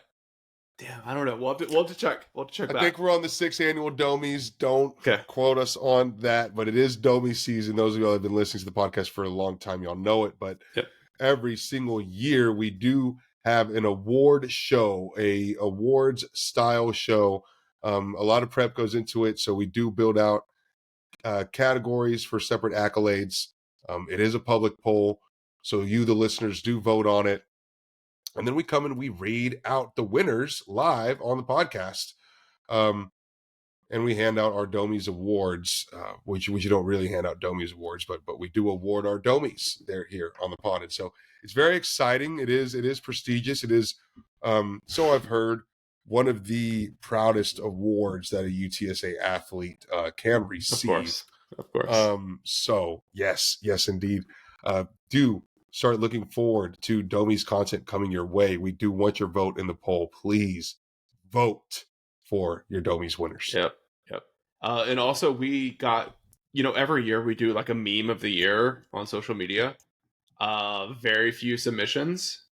Damn, I don't know. We'll have to check. We'll have to check I back. think we're on the 6th annual Domies. Don't Okay. quote us on that, but it is Domie season. Those of you that have been listening to the podcast for a long time, y'all know it. But Yep. every single year, we do have an award show, a awards style show. A lot of prep goes into it, so we do build out categories for separate accolades. It is a public poll, so you, the listeners, do vote on it. And then we come and we read out the winners live on the podcast. And we hand out our Domies awards, which you don't really hand out Domies awards, but we do award our Domies there here on the pod. And so it's very exciting. It is prestigious. It is, so I've heard, one of the proudest awards that a UTSA athlete can receive. Of course. So yes, indeed. Do start looking forward to Domies content coming your way. We do want your vote in the poll. Please vote for your Domies winners. Yep. And also we got, every year we do like a meme of the year on social media. Very few submissions.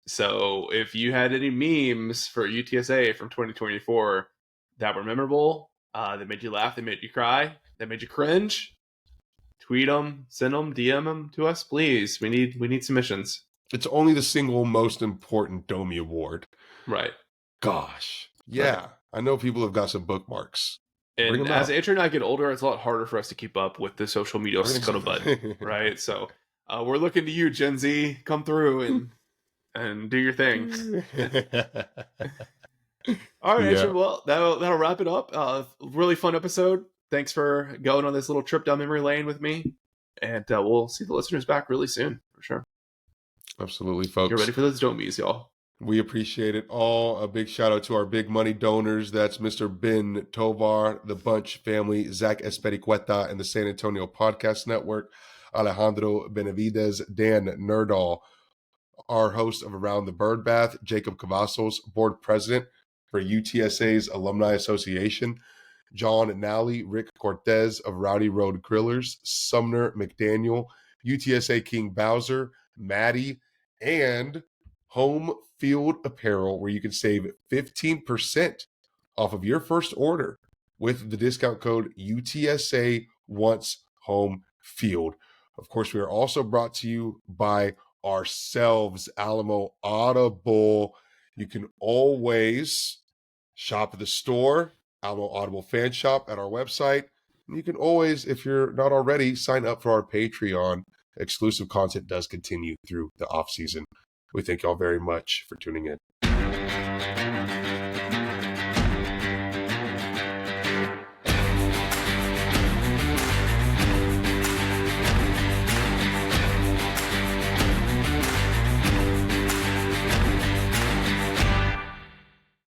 So if you had any memes for UTSA from 2024 that were memorable, that made you laugh, that made you cry, that made you cringe, tweet them, send them, DM them to us, please. We need submissions. It's only the single most important Domie award. Right. Gosh. Yeah. Right. I know people have got some bookmarks. And as Adrian and I get older, it's a lot harder for us to keep up with the social media scuttlebutt, right? So we're looking to you, Gen Z. Come through and do your thing. All right, Adrian. Well, that'll wrap it up. Really fun episode. Thanks for going on this little trip down memory lane with me. And we'll see the listeners back really soon, for sure. Absolutely, folks. You're ready for those Domies, y'all. We appreciate it all. A big shout out to our big money donors. That's Mr. Ben Tovar, the Bunch family, Zach Espericueta, and the San Antonio Podcast Network, Alejandro Benavides, Dan Nerdahl, our host of Around the Bird Bath, Jacob Cavazos, board president for UTSA's Alumni Association, John Nally, Rick Cortez of Rowdy Road Grillers, Sumner McDaniel, UTSA King Bowser, Maddie, and Home Field Apparel, where you can save 15% off of your first order with the discount code UTSA Wants Home Field. Of course, we are also brought to you by ourselves, Alamo Audible. You can always shop at the store, Alamo Audible Fan Shop, at our website. And you can always, if you're not already, sign up for our Patreon. Exclusive content does continue through the off season. We thank y'all very much for tuning in.